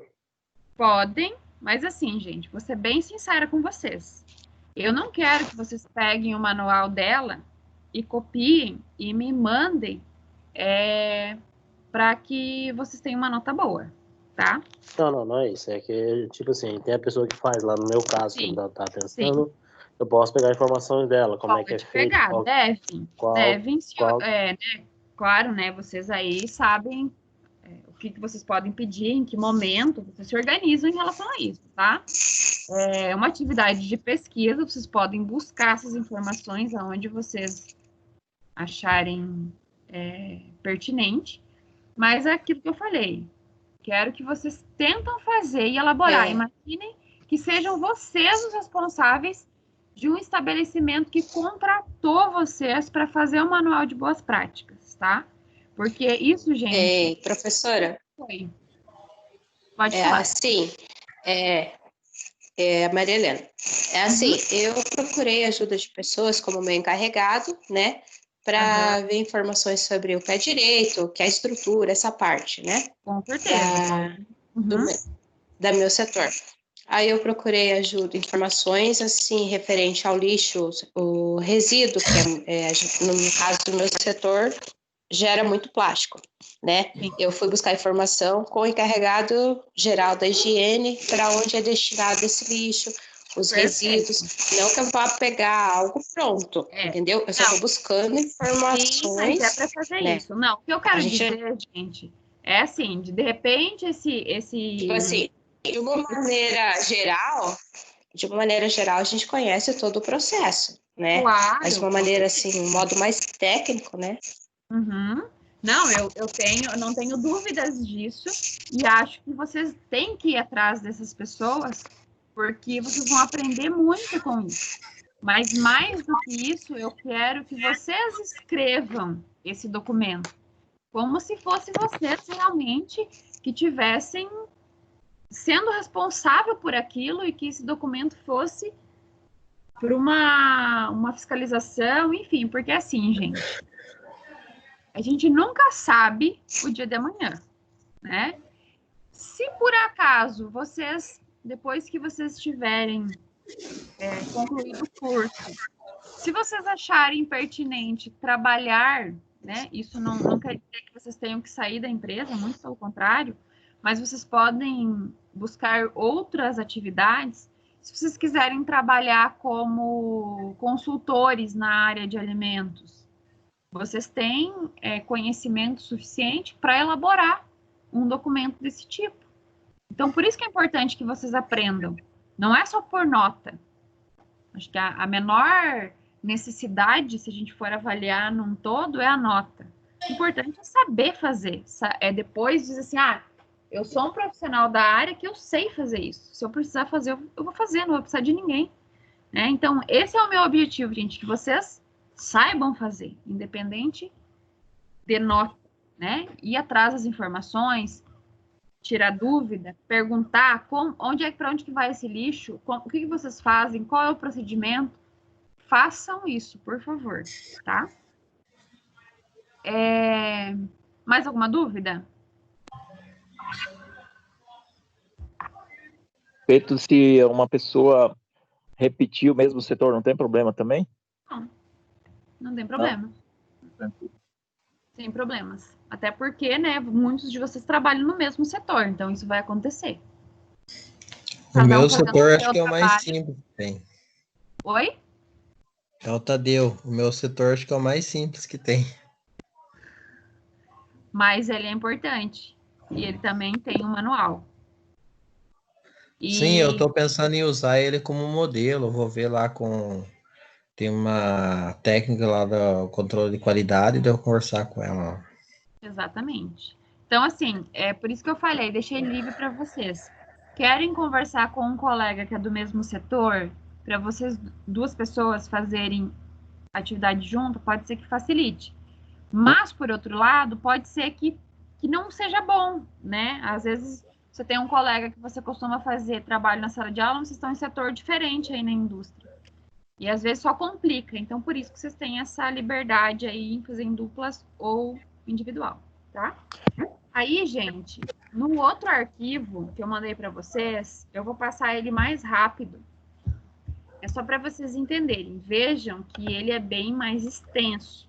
Podem, mas assim, gente, vou ser bem sincera com vocês. Eu não quero que vocês peguem o manual dela e copiem e me mandem para que vocês tenham uma nota boa, tá? Não é isso. É que, tipo assim, tem a pessoa que faz lá, no meu caso, que tá pensando, eu posso pegar informações dela, como é que é feito. Devem, claro, né? Vocês aí sabem o que vocês podem pedir, em que momento, vocês se organizam em relação a isso, tá? É uma atividade de pesquisa, vocês podem buscar essas informações aonde vocês acharem pertinente, mas é aquilo que eu falei. Quero que vocês tentam fazer e elaborar. Imaginem que sejam vocês os responsáveis de um estabelecimento que contratou vocês para fazer o manual de boas práticas, tá? Porque isso, gente... professora? Oi. Pode falar. Assim, Maria Helena, assim, eu procurei ajuda de pessoas como meu encarregado, né? Para ver informações sobre o pé direito, que é a estrutura, essa parte, né? Com certeza. Da meu setor. Aí eu procurei ajuda, informações, assim, referente ao lixo, o resíduo, que no caso do meu setor, gera muito plástico, né? Eu fui buscar informação com o encarregado geral da higiene para onde é destinado esse lixo, os resíduos, não que eu vá pegar algo pronto, entendeu? Eu só estou buscando informações. Mas para fazer isso. Não, o que eu quero dizer, gente, é assim, de repente esse... Tipo assim, de uma maneira geral, a gente conhece todo o processo, né? Claro. Mas de uma maneira, assim, um modo mais técnico, né? Não, eu não tenho dúvidas disso e acho que vocês têm que ir atrás dessas pessoas porque vocês vão aprender muito com isso. Mas mais do que isso, eu quero que vocês escrevam esse documento, como se fossem vocês realmente que tivessem sendo responsável por aquilo e que esse documento fosse por uma fiscalização, enfim, porque assim, gente, a gente nunca sabe o dia de amanhã, né? Se por acaso vocês, depois que vocês tiverem concluído o curso, se vocês acharem pertinente trabalhar, né? Isso não quer dizer que vocês tenham que sair da empresa, muito pelo contrário, mas vocês podem buscar outras atividades. Se vocês quiserem trabalhar como consultores na área de alimentos, vocês têm conhecimento suficiente para elaborar um documento desse tipo. Então, por isso que é importante que vocês aprendam. Não é só por nota. Acho que a menor necessidade, se a gente for avaliar num todo, é a nota. O importante é saber fazer. É depois dizer assim, eu sou um profissional da área que eu sei fazer isso. Se eu precisar fazer, eu vou fazer, não vou precisar de ninguém. Né? Então, esse é o meu objetivo, gente, que vocês saibam fazer, independente de nota, né? Ir atrás das informações, tirar dúvida, perguntar para onde que vai esse lixo, o que vocês fazem, qual é o procedimento. Façam isso, por favor, tá? Mais alguma dúvida? Feito se uma pessoa repetir o mesmo setor, não tem problema também? Não tem problema. Não. Sem problemas. Até porque, né, muitos de vocês trabalham no mesmo setor, então isso vai acontecer. O meu setor acho que é o mais simples que tem. Oi? É o Tadeu. O meu setor acho que é o mais simples que tem. Mas ele é importante. E ele também tem um manual. Sim, eu estou pensando em usar ele como modelo. Vou ver lá tem uma técnica lá do controle de qualidade, de eu conversar com ela. Exatamente. Então, assim, é por isso que eu falei, deixei livre para vocês. Querem conversar com um colega que é do mesmo setor, para vocês, duas pessoas, fazerem atividade junto, pode ser que facilite. Mas, por outro lado, pode ser que não seja bom, né? Às vezes, você tem um colega que você costuma fazer trabalho na sala de aula, mas vocês estão em setor diferente aí na indústria. E às vezes só complica. Então, por isso que vocês têm essa liberdade aí em fazer em duplas ou individual, tá? Aí, gente, no outro arquivo que eu mandei para vocês, eu vou passar ele mais rápido. É só para vocês entenderem. Vejam que ele é bem mais extenso.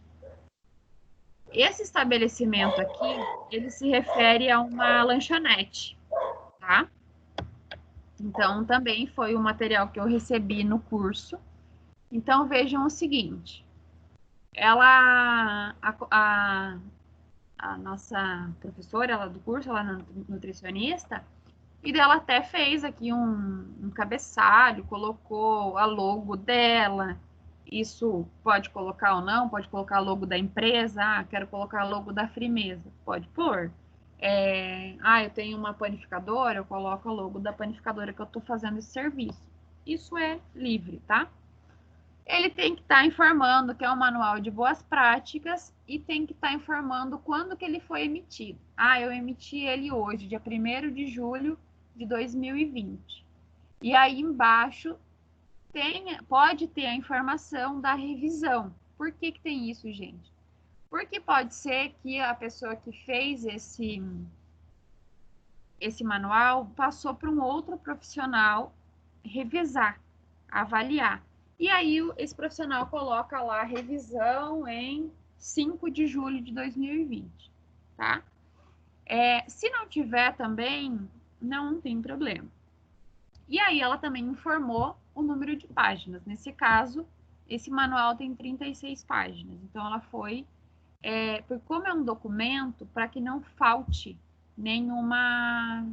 Esse estabelecimento aqui, ele se refere a uma lanchonete, tá? Então, também foi um material que eu recebi no curso. Então, vejam o seguinte. A nossa professora, ela do curso, ela é nutricionista, e dela até fez aqui um cabeçalho, colocou a logo dela. Isso pode colocar ou não, pode colocar a logo da empresa. Quero colocar a logo da Frimeza. Pode pôr. Eu tenho uma panificadora, eu coloco a logo da panificadora que eu estou fazendo esse serviço. Isso é livre, tá? Ele tem que estar informando que é um manual de boas práticas e tem que estar informando quando que ele foi emitido. Eu emiti ele hoje, dia 1º de julho de 2020. E aí embaixo pode ter a informação da revisão. Por que tem isso, gente? Porque pode ser que a pessoa que fez esse manual passou para um outro profissional revisar, avaliar. E aí esse profissional coloca lá revisão em 5 de julho de 2020, tá? Se não tiver também, não tem problema. E aí ela também informou o número de páginas. Nesse caso, esse manual tem 36 páginas. Então ela foi, como é um documento, para que não falte nenhuma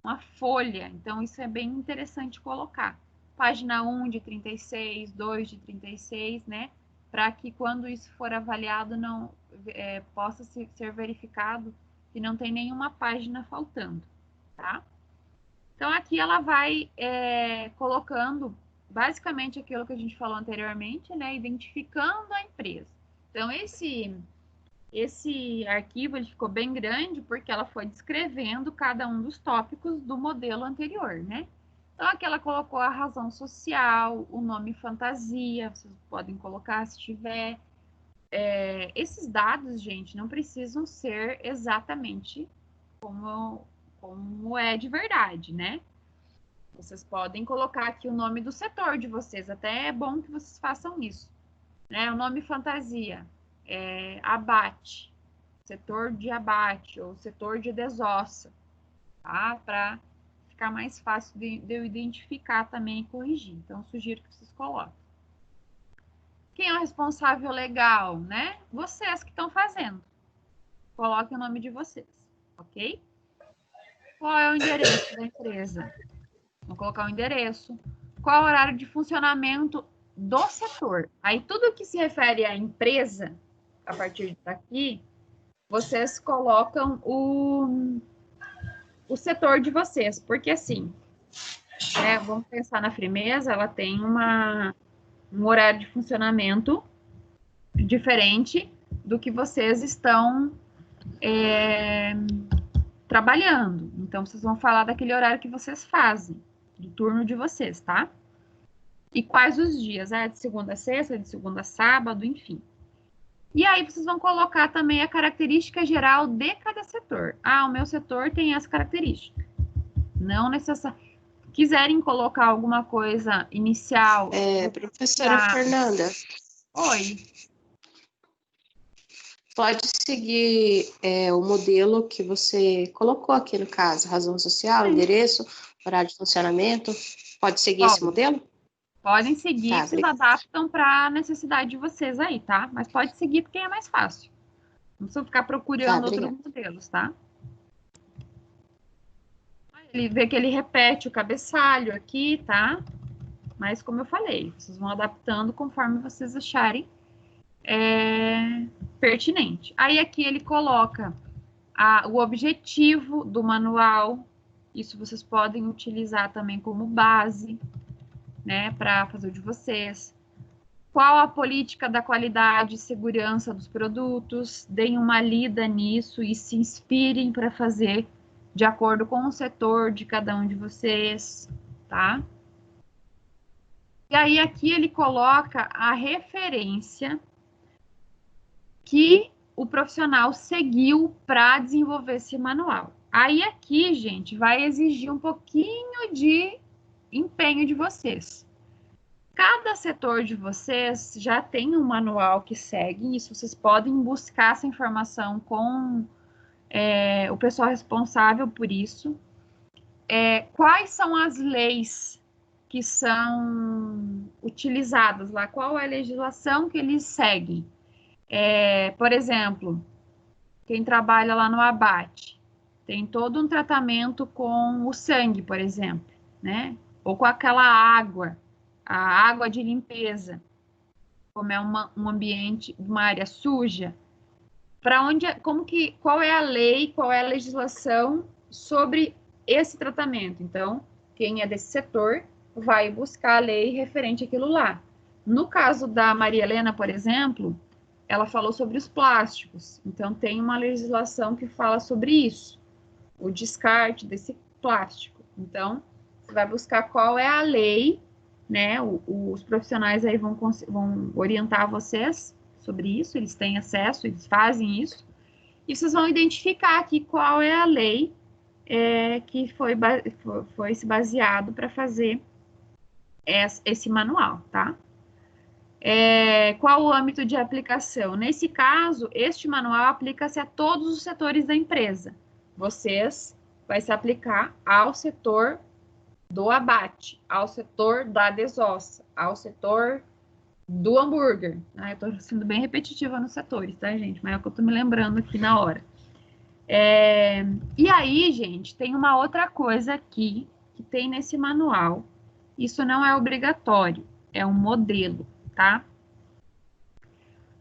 uma folha. Então isso é bem interessante colocar. Página 1 de 36, 2 de 36, né? Para que quando isso for avaliado, não possa ser verificado que não tem nenhuma página faltando, tá? Então, aqui ela vai colocando basicamente aquilo que a gente falou anteriormente, né? Identificando a empresa. Então, esse arquivo ele ficou bem grande porque ela foi descrevendo cada um dos tópicos do modelo anterior, né? Então, aqui ela colocou a razão social, o nome fantasia, vocês podem colocar se tiver. Esses dados, gente, não precisam ser exatamente como é de verdade, né? Vocês podem colocar aqui o nome do setor de vocês, até é bom que vocês façam isso, né? O nome fantasia, abate, setor de abate ou setor de desossa, tá? Para ficar mais fácil de eu identificar também e corrigir. Então, sugiro que vocês coloquem. Quem é o responsável legal, né? Vocês que estão fazendo. Coloque o nome de vocês, ok? Qual é o endereço da empresa? Vou colocar o endereço. Qual é o horário de funcionamento do setor? Aí, tudo que se refere à empresa, a partir daqui, vocês colocam o setor de vocês. Porque, assim, vamos pensar na Frimeza, ela tem um horário de funcionamento diferente do que vocês estão trabalhando. Então, vocês vão falar daquele horário que vocês fazem, do turno de vocês, tá? E quais os dias? De segunda a sexta, de segunda a sábado, enfim. E aí, vocês vão colocar também a característica geral de cada setor. O meu setor tem essa característica. Não necessariamente. Quiserem colocar alguma coisa inicial... Professora Fernanda. Oi. Pode seguir o modelo que você colocou aqui no caso, razão social, endereço, horário de funcionamento. Pode seguir esse modelo? Podem seguir, Tá, vocês adaptam para a necessidade de vocês aí, tá? Mas pode seguir porque é mais fácil. Não precisa ficar procurando outros modelos, tá? Ele vê que ele repete o cabeçalho aqui, tá? Mas como eu falei, vocês vão adaptando conforme vocês acharem pertinente. Aí aqui ele coloca o objetivo do manual. Isso vocês podem utilizar também como base, né, para fazer o de vocês. Qual a política da qualidade e segurança dos produtos? Deem uma lida nisso e se inspirem para fazer de acordo com o setor de cada um de vocês, tá? E aí aqui ele coloca a referência que o profissional seguiu para desenvolver esse manual. Aí aqui, gente, vai exigir um pouquinho de empenho de vocês. Cada setor de vocês já tem um manual que segue, isso vocês podem buscar essa informação com o pessoal responsável por isso. Quais são as leis que são utilizadas lá? Qual é a legislação que eles seguem? Por exemplo, quem trabalha lá no abate tem todo um tratamento com o sangue, por exemplo, né? Ou com aquela água, a água de limpeza, como é um ambiente, uma área suja. Qual é a lei, qual é a legislação sobre esse tratamento? Então, quem é desse setor vai buscar a lei referente àquilo lá. No caso da Maria Helena, por exemplo, ela falou sobre os plásticos. Então, tem uma legislação que fala sobre isso, o descarte desse plástico. Então, você vai buscar qual é a lei, né? Os profissionais aí vão orientar vocês sobre isso, eles têm acesso, eles fazem isso. E vocês vão identificar aqui qual é a lei que foi se baseado para fazer esse manual, tá? Qual o âmbito de aplicação? Nesse caso, este manual aplica-se a todos os setores da empresa. Vocês vai se aplicar ao setor do abate, ao setor da desossa, ao setor do hambúrguer. Eu estou sendo bem repetitiva nos setores, tá, gente? Mas é o que eu estou me lembrando aqui na hora. E aí, gente, tem uma outra coisa aqui que tem nesse manual. Isso não é obrigatório, é um modelo, tá?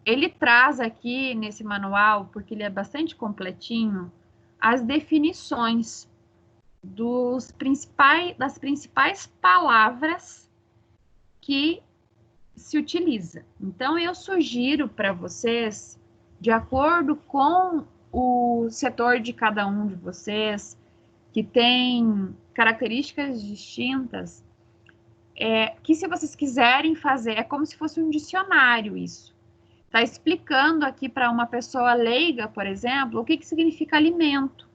Ele traz aqui nesse manual, porque ele é bastante completinho, as definições das principais palavras que se utiliza. Então, eu sugiro para vocês, de acordo com o setor de cada um de vocês, que tem características distintas, que se vocês quiserem fazer, é como se fosse um dicionário isso. Está explicando aqui para uma pessoa leiga, por exemplo, o que significa alimento,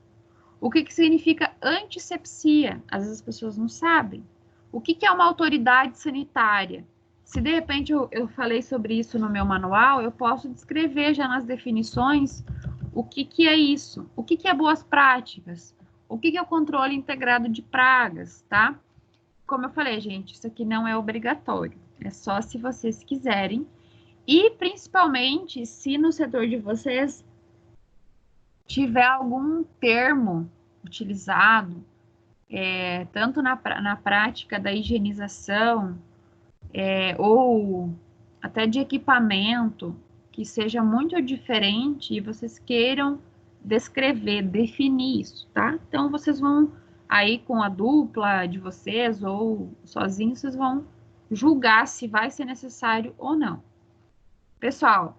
o que significa antisepsia, às vezes as pessoas não sabem, o que é uma autoridade sanitária. Se de repente eu falei sobre isso no meu manual, eu posso descrever já nas definições o que é isso, o que é boas práticas, o que é o controle integrado de pragas, tá? Como eu falei, gente, isso aqui não é obrigatório, é só se vocês quiserem. E, principalmente, se no setor de vocês tiver algum termo utilizado, tanto na prática da higienização, ou até de equipamento, que seja muito diferente e vocês queiram descrever, definir isso, tá? Então, vocês vão aí com a dupla de vocês ou sozinhos, vocês vão julgar se vai ser necessário ou não. Pessoal,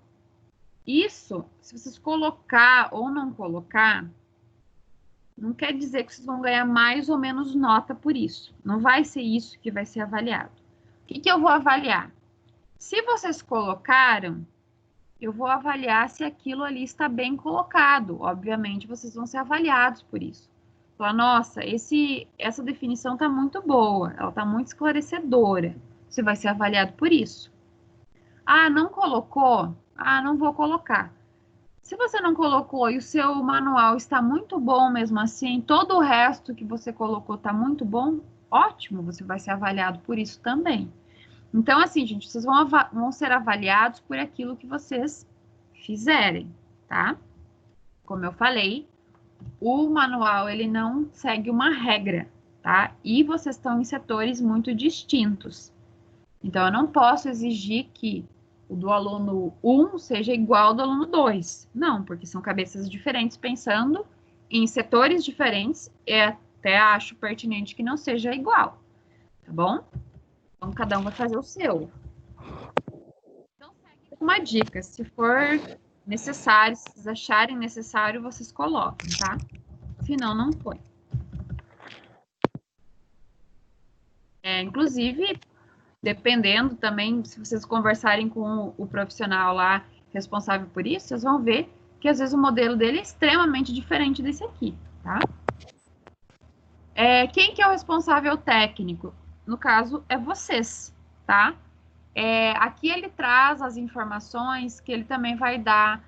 isso, se vocês colocar ou não colocar, não quer dizer que vocês vão ganhar mais ou menos nota por isso. Não vai ser isso que vai ser avaliado. O que eu vou avaliar? Se vocês colocaram, eu vou avaliar se aquilo ali está bem colocado. Obviamente, vocês vão ser avaliados por isso. Falar, nossa, essa definição está muito boa, ela está muito esclarecedora. Você vai ser avaliado por isso. Ah, não colocou? Ah, não vou colocar. Se você não colocou e o seu manual está muito bom mesmo assim, todo o resto que você colocou está muito bom, ótimo, você vai ser avaliado por isso também. Então, assim, gente, vocês vão ser avaliados por aquilo que vocês fizerem, tá? Como eu falei, o manual, ele não segue uma regra, tá? E vocês estão em setores muito distintos. Então, eu não posso exigir que o do aluno 1 seja igual ao do aluno 2. Não, porque são cabeças diferentes pensando em setores diferentes. E até acho pertinente que não seja igual, tá bom? Então, cada um vai fazer o seu. Então, segue uma dica. Se for necessário, se vocês acharem necessário, vocês coloquem, tá? Senão, não põe. Inclusive, dependendo também, se vocês conversarem com o profissional lá responsável por isso, vocês vão ver que às vezes o modelo dele é extremamente diferente desse aqui, tá? Quem que é o responsável técnico? No caso, é vocês, tá? Aqui ele traz as informações que ele também vai dar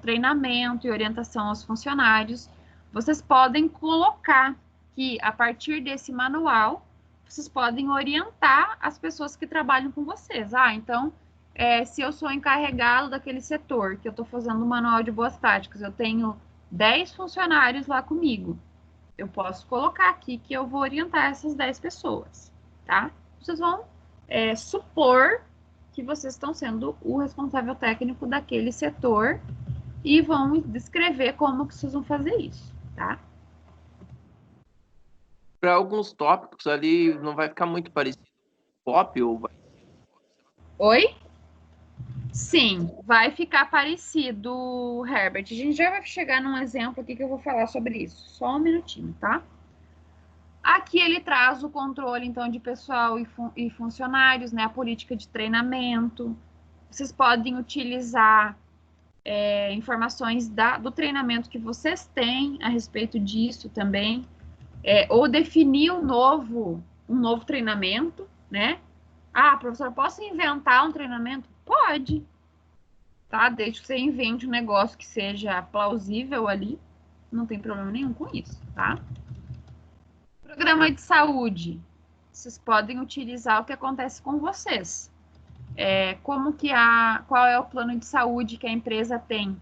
treinamento e orientação aos funcionários. Vocês podem colocar que, a partir desse manual, vocês podem orientar as pessoas que trabalham com vocês. Então, se eu sou encarregado daquele setor, que eu estou fazendo um manual de boas práticas, eu tenho 10 funcionários lá comigo, eu posso colocar aqui que eu vou orientar essas 10 pessoas, tá? Vocês vão supor que vocês estão sendo o responsável técnico daquele setor e vão descrever como que vocês vão fazer isso, tá? Para alguns tópicos ali não vai ficar muito parecido com o POP ou vai? Oi? Sim, vai ficar parecido, Herbert. A gente já vai chegar num exemplo aqui que eu vou falar sobre isso. Só um minutinho, tá? Aqui ele traz o controle, então, de pessoal e funcionários, né? A política de treinamento. Vocês podem utilizar informações do treinamento que vocês têm a respeito disso também. Ou definir um novo treinamento, né? Ah, professor, posso inventar um treinamento? Pode, tá? Desde que você invente um negócio que seja plausível ali, não tem problema nenhum com isso, tá? Programa de saúde, vocês podem utilizar o que acontece com vocês. Qual é o plano de saúde que a empresa tem?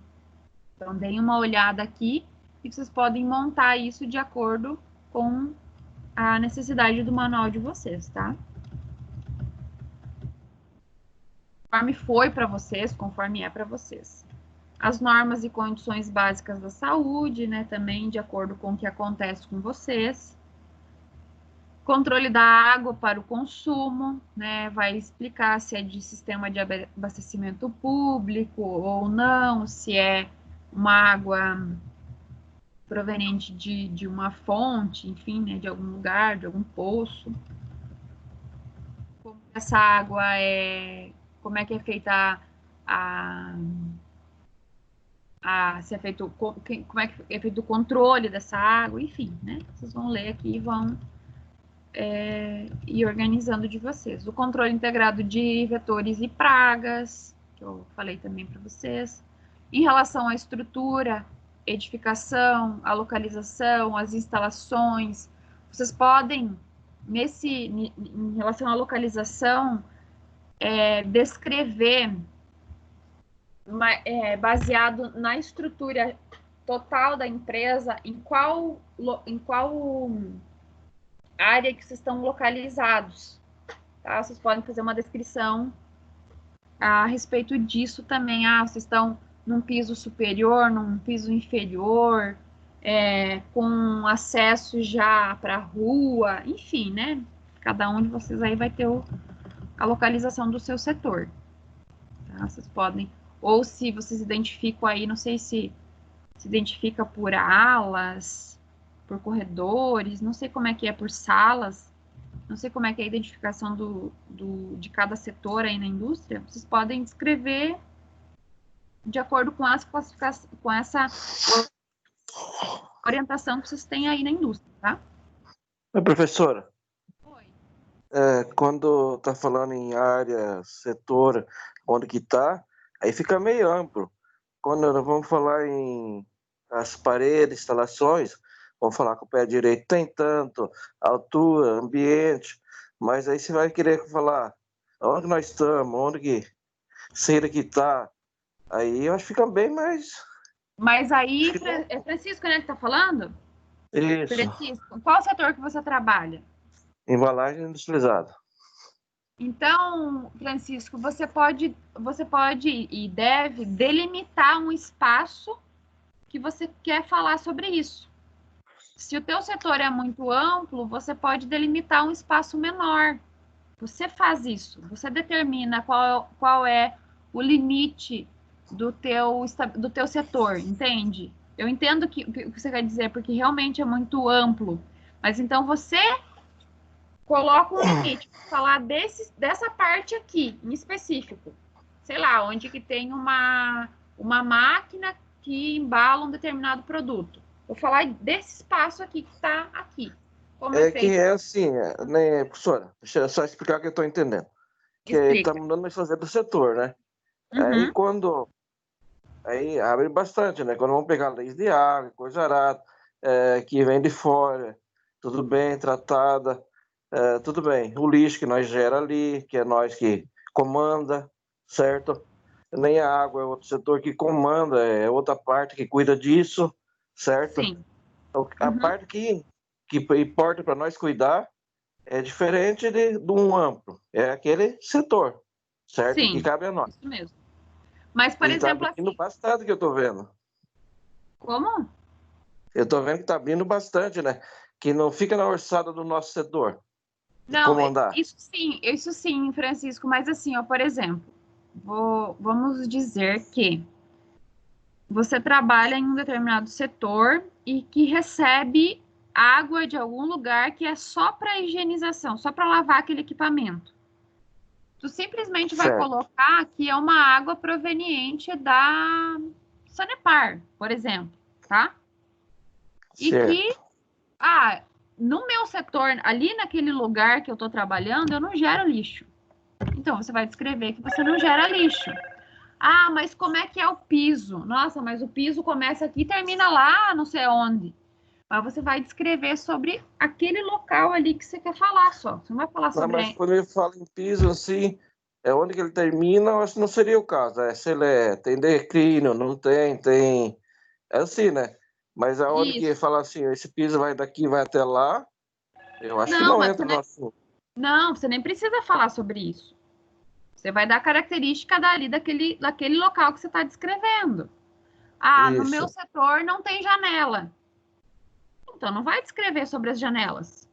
Então, deem uma olhada aqui e vocês podem montar isso de acordo com a necessidade do manual de vocês, tá? Conforme foi para vocês, conforme é para vocês. As normas e condições básicas da saúde, né? Também de acordo com o que acontece com vocês. Controle da água para o consumo, né? Vai explicar se é de sistema de abastecimento público ou não, se é uma água proveniente de uma fonte, enfim, né? De algum lugar, de algum poço. Como essa água como é que é feita se é feito, como é que é feito o controle dessa água, enfim, né? Vocês vão ler aqui e vão ir organizando de vocês. O controle integrado de vetores e pragas, que eu falei também para vocês. Em relação à estrutura, edificação, a localização, as instalações, vocês podem, em relação à localização, descrever, baseado na estrutura total da empresa, em qual área que vocês estão localizados, tá? Vocês podem fazer uma descrição a respeito disso também. Vocês estão num piso superior, num piso inferior, com acesso já para a rua, enfim, né? Cada um de vocês aí vai ter a localização do seu setor, tá? Vocês podem, ou se vocês identificam aí, não sei se identifica por alas, por corredores, não sei como é que é por salas, não sei como é que é a identificação de cada setor aí na indústria. Vocês podem descrever de acordo com essa classificação, com essa orientação que vocês têm aí na indústria, tá? Professora, Oi. quando está falando em área, setor, onde que está, aí fica meio amplo. Quando nós vamos falar em as paredes, instalações, vamos falar que o pé direito tem tanto, altura, ambiente, mas aí você vai querer falar onde nós estamos, onde que seira que está, aí eu acho que fica bem mais... Mas aí, é Francisco, né, que tá falando? Isso. Francisco, qual setor que você trabalha? Embalagem industrializada. Então, Francisco, você pode e deve delimitar um espaço que você quer falar sobre isso. Se o teu setor é muito amplo, você pode delimitar um espaço menor. Você faz isso, você determina qual é o limite do teu setor, entende? Eu entendo o que você quer dizer, porque realmente é muito amplo. Mas então você coloca um limite, falar dessa parte aqui, em específico. Sei lá, onde que tem uma máquina que embala um determinado produto. Vou falar desse espaço aqui que está aqui. Como que é assim, né, professora? Deixa eu só explicar o que eu estou entendendo. Que está mandando nós fazer do setor, né? Uhum. Aí abre bastante, né? Quando vamos pegar leis de água, coisa arada, que vem de fora, tudo bem, tratada, tudo bem. O lixo que nós gera ali, que é nós que comanda, certo? Nem a água é outro setor que comanda, é outra parte que cuida disso, certo? Sim. A parte que importa para nós cuidar é diferente de um amplo, é aquele setor, certo? Sim, que cabe a nós. Isso mesmo. Mas, por exemplo, tá abrindo bastante que eu estou vendo. Como? Eu estou vendo que está abrindo bastante, né? Que não fica na orçada do nosso setor. Não, comandar. Isso sim, Francisco, mas assim, ó, por exemplo, vamos dizer que você trabalha em um determinado setor e que recebe água de algum lugar que é só para higienização, só para lavar aquele equipamento. Tu simplesmente vai colocar que é uma água proveniente da Sanepar, por exemplo, tá? E que, no meu setor, ali naquele lugar que eu estou trabalhando, eu não gero lixo. Então, você vai descrever que você não gera lixo. Mas como é que é o piso? Nossa, mas o piso começa aqui e termina lá, não sei onde. Mas você vai descrever sobre aquele local ali que você quer falar só. Você não vai falar sobre... Mas quando ele fala em piso, assim, onde que ele termina, eu acho que não seria o caso. Se ele tem declínio, não tem... É assim, né? Mas aonde que ele fala assim, esse piso vai daqui, vai até lá, eu acho que não entra no assunto. Não, você nem precisa falar sobre isso. Você vai dar a característica daquele local que você está descrevendo. No meu setor não tem janela. Então, não vai descrever sobre as janelas.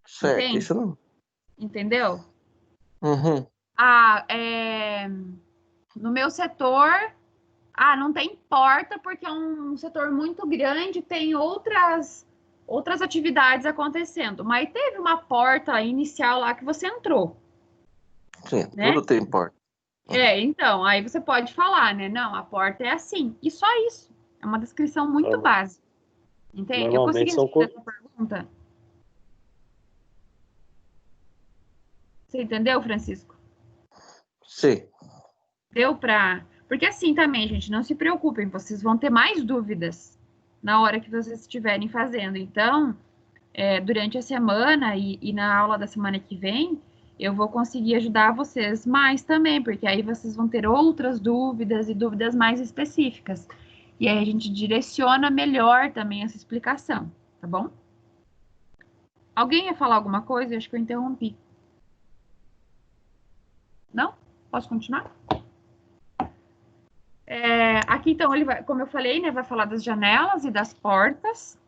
Certo, Entende? isso não. Entendeu? Uhum. No meu setor, não tem porta porque é um setor muito grande, tem outras atividades acontecendo. Mas teve uma porta inicial lá que você entrou, Sim, né? tudo tem porta. Então, aí você pode falar, né? Não, a porta é assim. E só isso. É uma descrição muito básica. Entende? Eu consegui Normalmente são responder a sua pergunta? Você entendeu, Francisco? Sim. Deu para... Porque assim também, gente, não se preocupem, vocês vão ter mais dúvidas na hora que vocês estiverem fazendo. Então, durante a semana e na aula da semana que vem, eu vou conseguir ajudar vocês mais também, porque aí vocês vão ter outras dúvidas e dúvidas mais específicas. E aí a gente direciona melhor também essa explicação, tá bom? Alguém ia falar alguma coisa? Eu acho que eu interrompi. Não? Posso continuar? Aqui, então, ele vai, como eu falei, né, vai falar das janelas e das portas.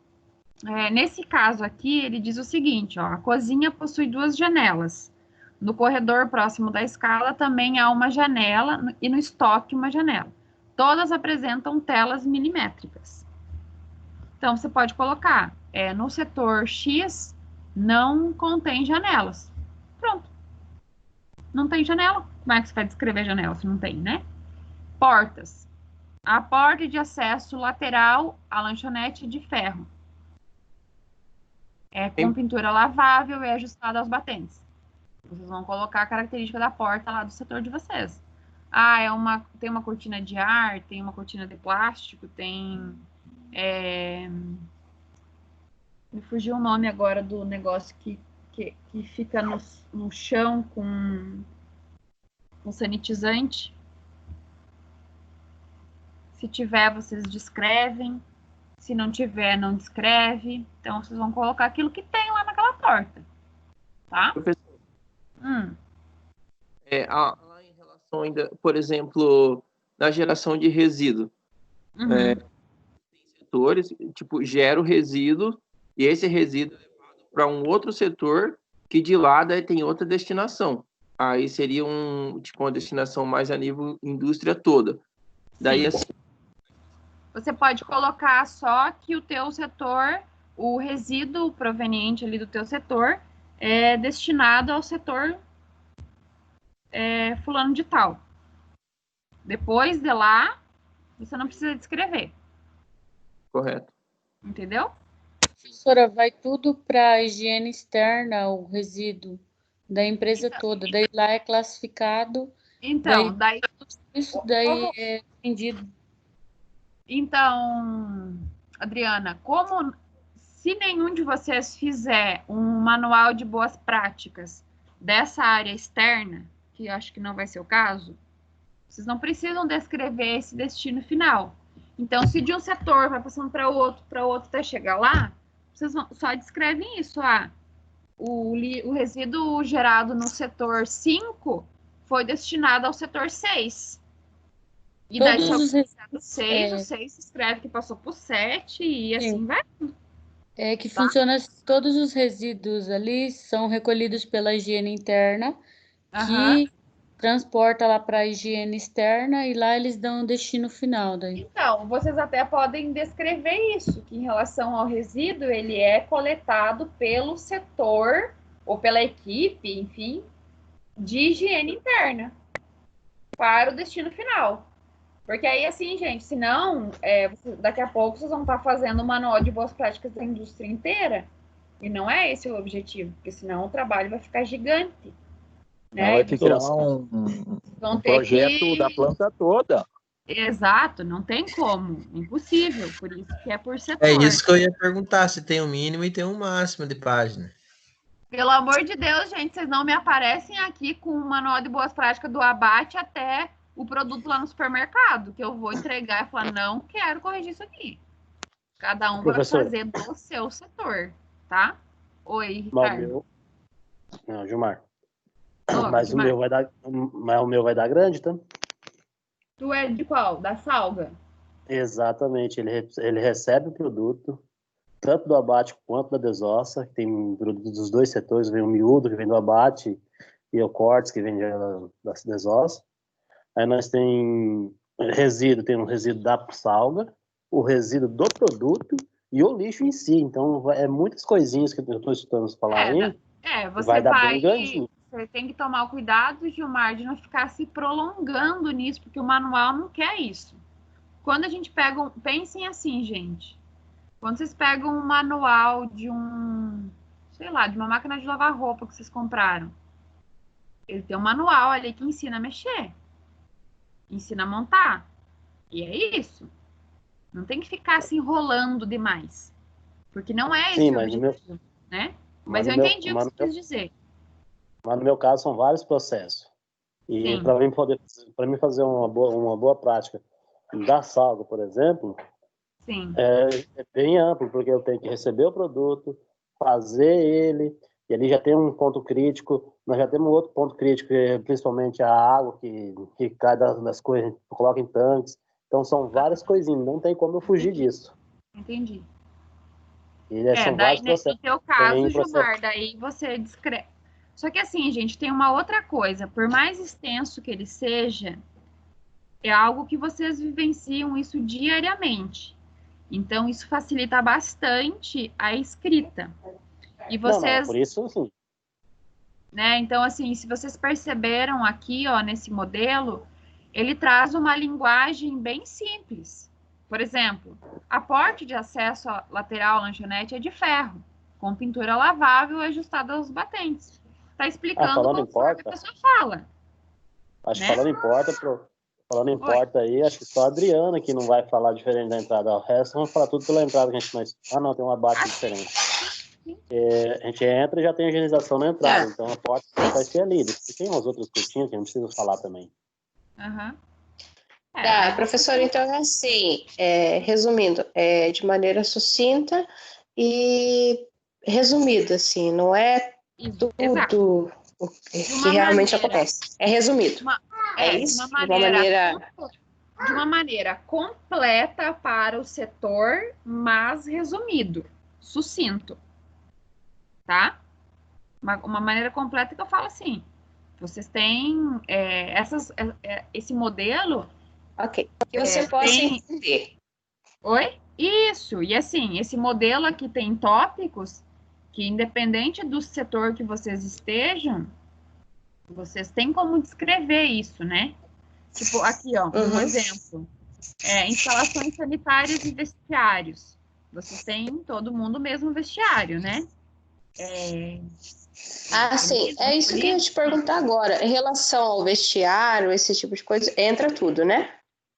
Nesse caso aqui, ele diz o seguinte, ó, a cozinha possui 2 janelas. No corredor próximo da escala também há uma janela e no estoque uma janela. Todas apresentam telas milimétricas. Então, você pode colocar, no setor X não contém janelas. Pronto. Não tem janela. Como é que você vai descrever janela se não tem, né? Portas. A porta de acesso lateral à lanchonete de ferro. Com pintura lavável e ajustada aos batentes. Vocês vão colocar a característica da porta lá do setor de vocês. Tem uma cortina de ar, tem uma cortina de plástico, tem... Me fugiu o nome agora do negócio que fica no chão com sanitizante. Se tiver, vocês descrevem. Se não tiver, não descreve. Então, vocês vão colocar aquilo que tem lá naquela porta. Tá? Professor, Lá em relação ainda, por exemplo, na geração de resíduo. Tem setores, tipo, gera o resíduo e esse resíduo é levado para um outro setor que de lá daí tem outra destinação. Aí seria uma destinação mais a nível indústria toda. Daí, assim, você pode colocar só que o teu setor, o resíduo proveniente ali do teu setor é destinado ao setor fulano de tal. Depois de lá, você não precisa descrever. correto. Entendeu? Professora, vai tudo para a higiene externa, o resíduo da empresa toda. Daí lá é classificado. Então, Isso daí é vendido. Então, Adriana, se nenhum de vocês fizer um manual de boas práticas dessa área externa, que eu acho que não vai ser o caso, vocês não precisam descrever esse destino final. Então, se de um setor vai passando para outro até chegar lá, vocês só descrevem isso. O resíduo gerado no setor 5 foi destinado ao setor 6. E daí, se alguém do 6, o 6 escreve que passou por 7 e assim vai. Que funciona, todos os resíduos ali são recolhidos pela higiene interna, que transporta lá para a higiene externa e lá eles dão o destino final daí. Então, vocês até podem descrever isso, que em relação ao resíduo, ele é coletado pelo setor ou pela equipe, enfim, de higiene interna para o destino final. Porque aí, assim, gente, senão, daqui a pouco vocês vão estar fazendo o manual de boas práticas da indústria inteira. E não é esse o objetivo, porque senão o trabalho vai ficar gigante. Né? Vai ter que criar um projeto da planta toda. Exato, não tem como. Impossível, por isso que é por setor. É isso que eu ia perguntar, se tem um mínimo e tem um máximo de página. Pelo amor de Deus, gente, vocês não me aparecem aqui com o manual de boas práticas do abate até o produto lá no supermercado, que eu vou entregar e falar, não quero corrigir isso aqui. Cada um vai fazer do seu setor, tá? Oi, Ricardo. Não, Gilmar. Mas Gilmar. O meu vai dar grande, tá? Tu é de qual? Da Salga? Exatamente. Ele recebe o produto, tanto do abate quanto da desossa, que tem dos dois setores, vem o miúdo, que vem do abate, e o cortes, que vem da desossa. Aí nós tem um resíduo da salga, o resíduo do produto e o lixo em si. Então, é muitas coisinhas que eu estou estudando falar aí. Você você tem que tomar o cuidado, Gilmar, de não ficar se prolongando nisso, porque o manual não quer isso. Quando a gente pega pensem assim, gente. Quando vocês pegam um manual de de uma máquina de lavar roupa que vocês compraram, ele tem um manual ali que ensina a mexer, ensina a montar. E é isso. Não tem que ficar se enrolando demais. Porque não é esse o objetivo, né? Mas eu entendi o que você quis dizer. Mas no meu caso são vários processos. E para mim fazer uma boa prática da salga, por exemplo, sim. É bem amplo, porque eu tenho que receber o produto, fazer ele, e ali já tem um ponto crítico. Nós já temos outro ponto crítico, que é principalmente a água que cai das coisas, coloca em tanques. Então são várias coisinhas, não tem como eu fugir disso. Entendi. São vários processos. No teu caso, Gilmar, daí você descreve. Só que assim, gente, tem uma outra coisa. Por mais extenso que ele seja, é algo que vocês vivenciam isso diariamente. Então, isso facilita bastante a escrita. E vocês... Não, por isso, sim. Né? Então, assim, se vocês perceberam aqui, ó, nesse modelo, ele traz uma linguagem bem simples. Por exemplo, a porta de acesso lateral à lanchonete é de ferro, com pintura lavável e ajustada aos batentes. Está explicando conforme a pessoa fala. Acho que falando em porta aí, acho que só a Adriana que não vai falar diferente da entrada. O resto vamos falar tudo pela entrada que a gente não... Ah, não, tem um abate diferente. A gente entra e já tem a higienização na entrada, então a porta vai ser ali. Depois tem umas outras curtinhas que eu não preciso falar também. Professor, então assim, resumindo, de maneira sucinta e resumida, assim, não é tudo o que realmente acontece. É resumido. É isso? De uma maneira completa para o setor, mas resumido, sucinto. Tá? Uma maneira completa que eu falo assim. Vocês têm esse modelo... Ok. Que você possa entender. Oi? Isso. E assim, esse modelo aqui tem tópicos que, independente do setor que vocês estejam, vocês têm como descrever isso, né? Tipo, aqui, ó, um exemplo. Instalações sanitárias e vestiários. Vocês têm todo mundo o mesmo vestiário, né? Sim. É isso que eu ia te perguntar agora. Em relação ao vestiário, esse tipo de coisa, entra tudo, né?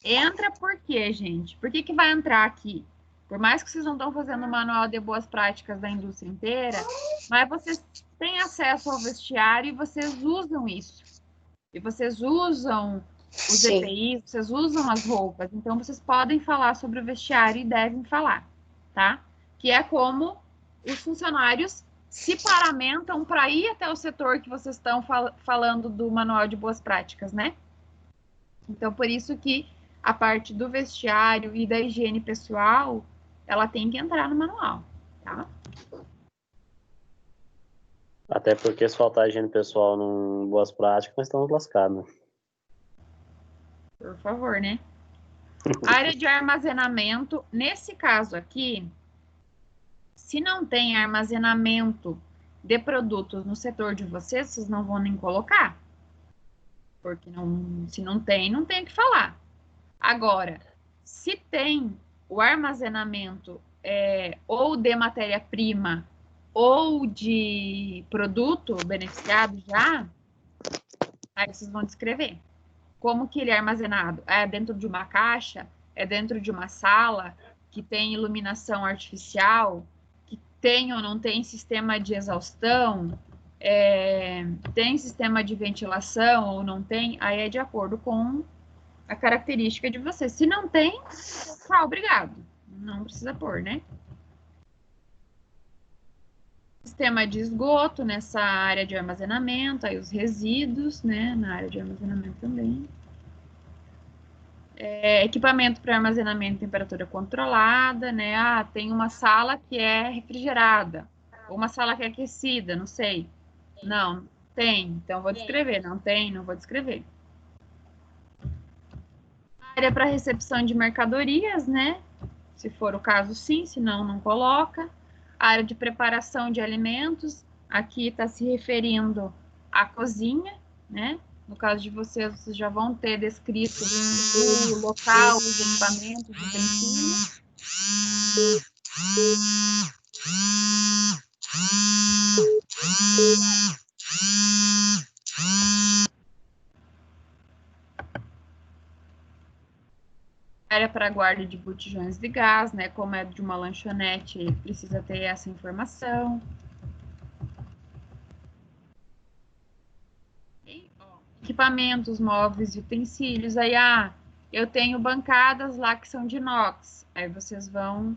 Entra por quê, gente? Por que vai entrar aqui? Por mais que vocês não estão fazendo o manual de boas práticas da indústria inteira, mas vocês têm acesso ao vestiário e vocês usam isso. E vocês usam os EPIs, vocês usam as roupas. Então, vocês podem falar sobre o vestiário e devem falar, tá? Que é como os funcionários se paramentam para ir até o setor que vocês estão falando do manual de boas práticas, né? Então, por isso que a parte do vestiário e da higiene pessoal, ela tem que entrar no manual, tá? Até porque se faltar higiene pessoal em boas práticas, nós estamos lascados, né? Por favor, né? Área de armazenamento, nesse caso aqui, se não tem armazenamento de produtos no setor de vocês não vão nem colocar. Porque se não tem o que falar. Agora, se tem o armazenamento ou de matéria-prima ou de produto beneficiado já, aí vocês vão descrever. Como que ele é armazenado? É dentro de uma caixa? É dentro de uma sala que tem iluminação artificial? Que tem ou não tem sistema de exaustão? Tem sistema de ventilação ou não tem? Aí é de acordo com a característica de você. Se não tem, tá, obrigado. Não precisa pôr, né? Sistema de esgoto nessa área de armazenamento, aí os resíduos, né, na área de armazenamento também. Equipamento para armazenamento em temperatura controlada, né? Ah, tem uma sala que é refrigerada, ou uma sala que é aquecida, não sei. Não, tem, então vou descrever. Não tem, não vou descrever. Área para recepção de mercadorias, né? Se for o caso, sim, se não, não coloca. Área de preparação de alimentos, aqui está se referindo à cozinha, né? No caso de vocês, vocês já vão ter descrito o local, os equipamentos, os utensílios. Área para guarda de botijões de gás, né? Como é de uma lanchonete, precisa ter essa informação. Equipamentos, móveis e utensílios. Aí, eu tenho bancadas lá que são de inox. Aí vocês vão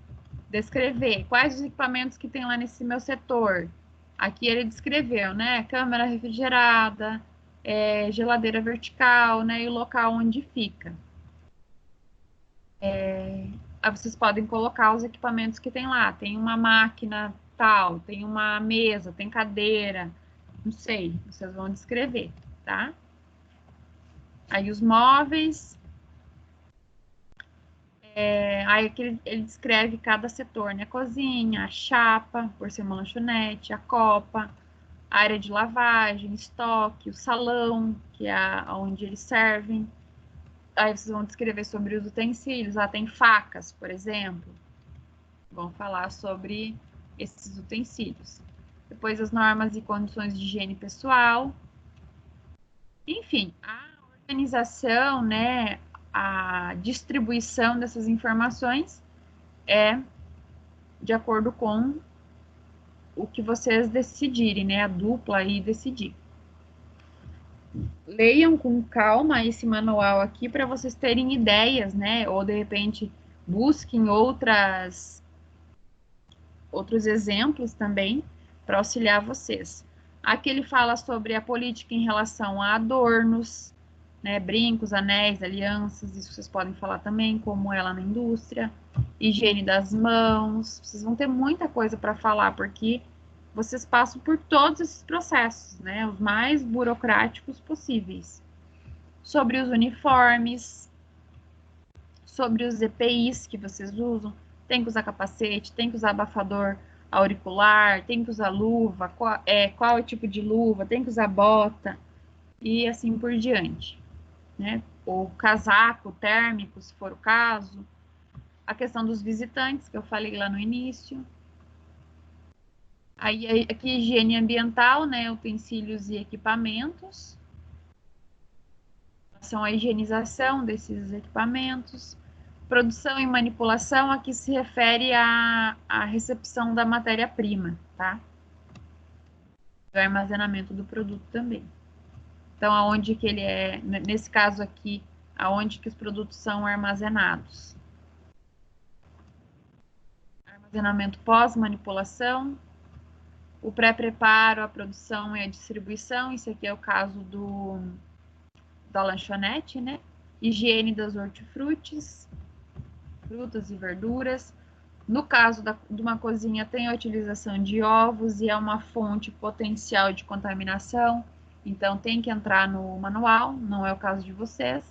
descrever quais os equipamentos que tem lá nesse meu setor. Aqui ele descreveu, né? Câmara refrigerada, geladeira vertical, né? E o local onde fica. Aí vocês podem colocar os equipamentos que tem lá. Tem uma máquina tal, tem uma mesa, tem cadeira, não sei. Vocês vão descrever, tá? Aí os móveis, aí aqui ele descreve cada setor, né? A cozinha, a chapa, por ser uma lanchonete, a copa, a área de lavagem, estoque, o salão, que é onde eles servem. Aí vocês vão descrever sobre os utensílios. Tem facas, por exemplo. Vão falar sobre esses utensílios. Depois as normas e condições de higiene pessoal. Enfim, a organização, né, a distribuição dessas informações é de acordo com o que vocês decidirem, né, a dupla aí decidir. Leiam com calma esse manual aqui para vocês terem ideias, né, ou de repente busquem outros exemplos também para auxiliar vocês. Aqui ele fala sobre a política em relação a adornos, né, brincos, anéis, alianças, isso vocês podem falar também, como ela na indústria, higiene das mãos, vocês vão ter muita coisa para falar, porque vocês passam por todos esses processos, né, os mais burocráticos possíveis. Sobre os uniformes, sobre os EPIs que vocês usam, tem que usar capacete, tem que usar abafador auricular, tem que usar luva, qual é o tipo de luva, tem que usar bota, e assim por diante. Né? Ou casaco térmico, se for o caso. A questão dos visitantes, que eu falei lá no início. Aí, aqui, higiene ambiental, né? Utensílios e equipamentos. São a higienização desses equipamentos. Produção e manipulação, aqui se refere à recepção da matéria-prima, tá? O armazenamento do produto também. Então, aonde que ele é, nesse caso aqui, aonde que os produtos são armazenados. Armazenamento pós-manipulação, o pré-preparo, a produção e a distribuição, isso aqui é o caso da lanchonete, né? Higiene das hortifrutis, frutas e verduras. No caso de uma cozinha, tem a utilização de ovos e é uma fonte potencial de contaminação. Então, tem que entrar no manual, não é o caso de vocês.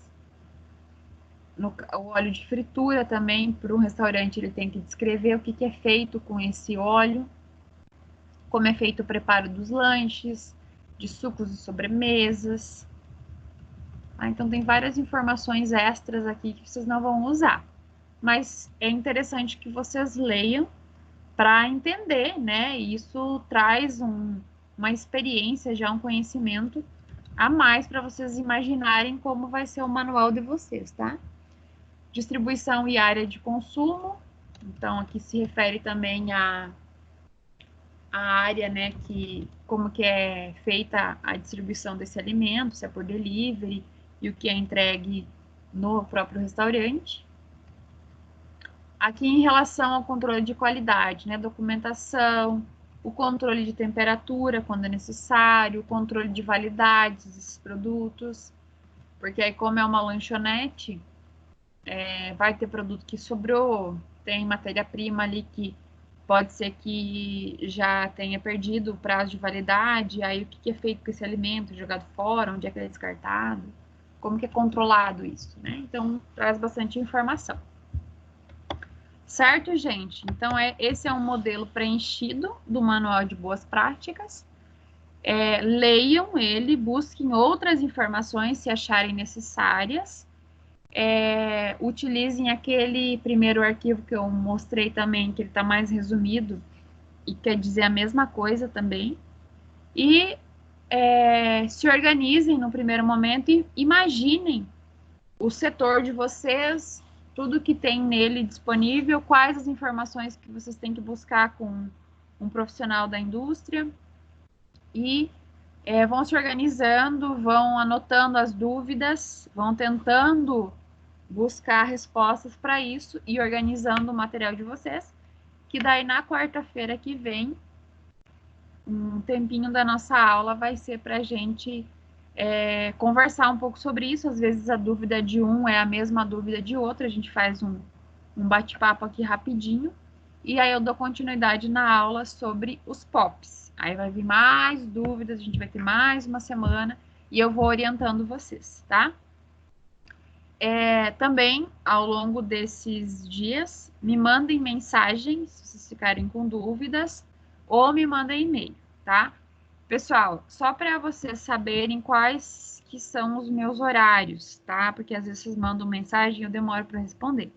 O óleo de fritura também, para um restaurante, ele tem que descrever o que é feito com esse óleo, como é feito o preparo dos lanches, de sucos e sobremesas. Então, tem várias informações extras aqui que vocês não vão usar. Mas é interessante que vocês leiam para entender, né? Isso traz uma experiência, já um conhecimento a mais para vocês imaginarem como vai ser o manual de vocês, tá? Distribuição e área de consumo. Então, aqui se refere também a área, né, como que é feita a distribuição desse alimento, se é por delivery, e o que é entregue no próprio restaurante. Aqui em relação ao controle de qualidade, né, documentação, o controle de temperatura quando é necessário, o controle de validades desses produtos, porque aí como é uma lanchonete, vai ter produto que sobrou, tem matéria-prima ali que pode ser que já tenha perdido o prazo de validade, aí o que é feito com esse alimento, jogado fora, onde é que ele é descartado, como que é controlado isso, né? Então, traz bastante informação. Certo, gente? Então, esse é um modelo preenchido do Manual de Boas Práticas. Leiam ele, busquem outras informações se acharem necessárias. Utilizem aquele primeiro arquivo que eu mostrei também, que ele está mais resumido e quer dizer a mesma coisa também. E se organizem no primeiro momento e imaginem o setor de vocês, tudo que tem nele disponível, quais as informações que vocês têm que buscar com um profissional da indústria e vão se organizando, vão anotando as dúvidas, vão tentando buscar respostas para isso e organizando o material de vocês, que daí na quarta-feira que vem, um tempinho da nossa aula vai ser para a gente conversar um pouco sobre isso. Às vezes a dúvida de um é a mesma dúvida de outro, a gente faz um bate-papo aqui rapidinho, e aí eu dou continuidade na aula sobre os POPs. Aí vai vir mais dúvidas, a gente vai ter mais uma semana, e eu vou orientando vocês, tá? Também, ao longo desses dias, me mandem mensagens, se vocês ficarem com dúvidas, ou me mandem e-mail, tá? Pessoal, só para vocês saberem quais que são os meus horários, tá? Porque às vezes vocês mandam mensagem e eu demoro para responder.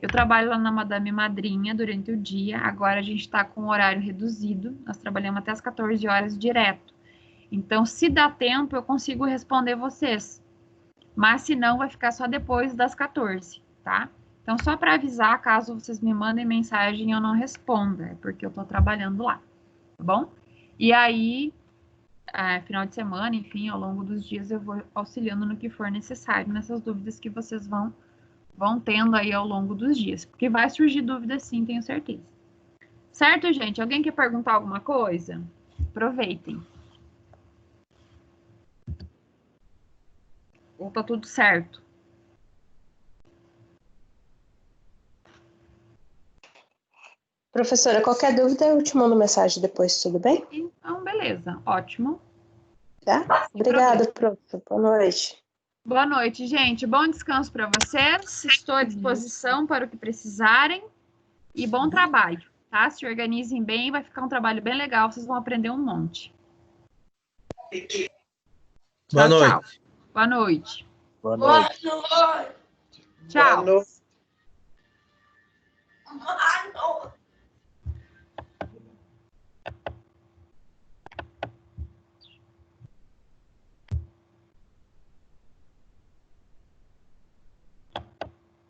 Eu trabalho lá na Madame Madrinha durante o dia, agora a gente está com o horário reduzido, nós trabalhamos até as 14 horas direto. Então, se dá tempo, eu consigo responder vocês. Mas se não, vai ficar só depois das 14, tá? Então, só para avisar, caso vocês me mandem mensagem e eu não responda, é porque eu estou trabalhando lá, tá bom? E aí, final de semana, enfim, ao longo dos dias, eu vou auxiliando no que for necessário, nessas dúvidas que vocês vão tendo aí ao longo dos dias, porque vai surgir dúvida sim, tenho certeza. Certo, gente? Alguém quer perguntar alguma coisa? Aproveitem. Ou tá tudo certo? Professora, qualquer dúvida eu te mando mensagem depois, tudo bem? Então, beleza. Ótimo. Tá? Obrigada, professor. Boa noite. Boa noite, gente. Bom descanso para vocês. Estou à disposição para o que precisarem. E bom trabalho, tá? Se organizem bem, vai ficar um trabalho bem legal. Vocês vão aprender um monte. Boa noite. Tchau. Boa noite. Boa noite. Tchau. Boa noite.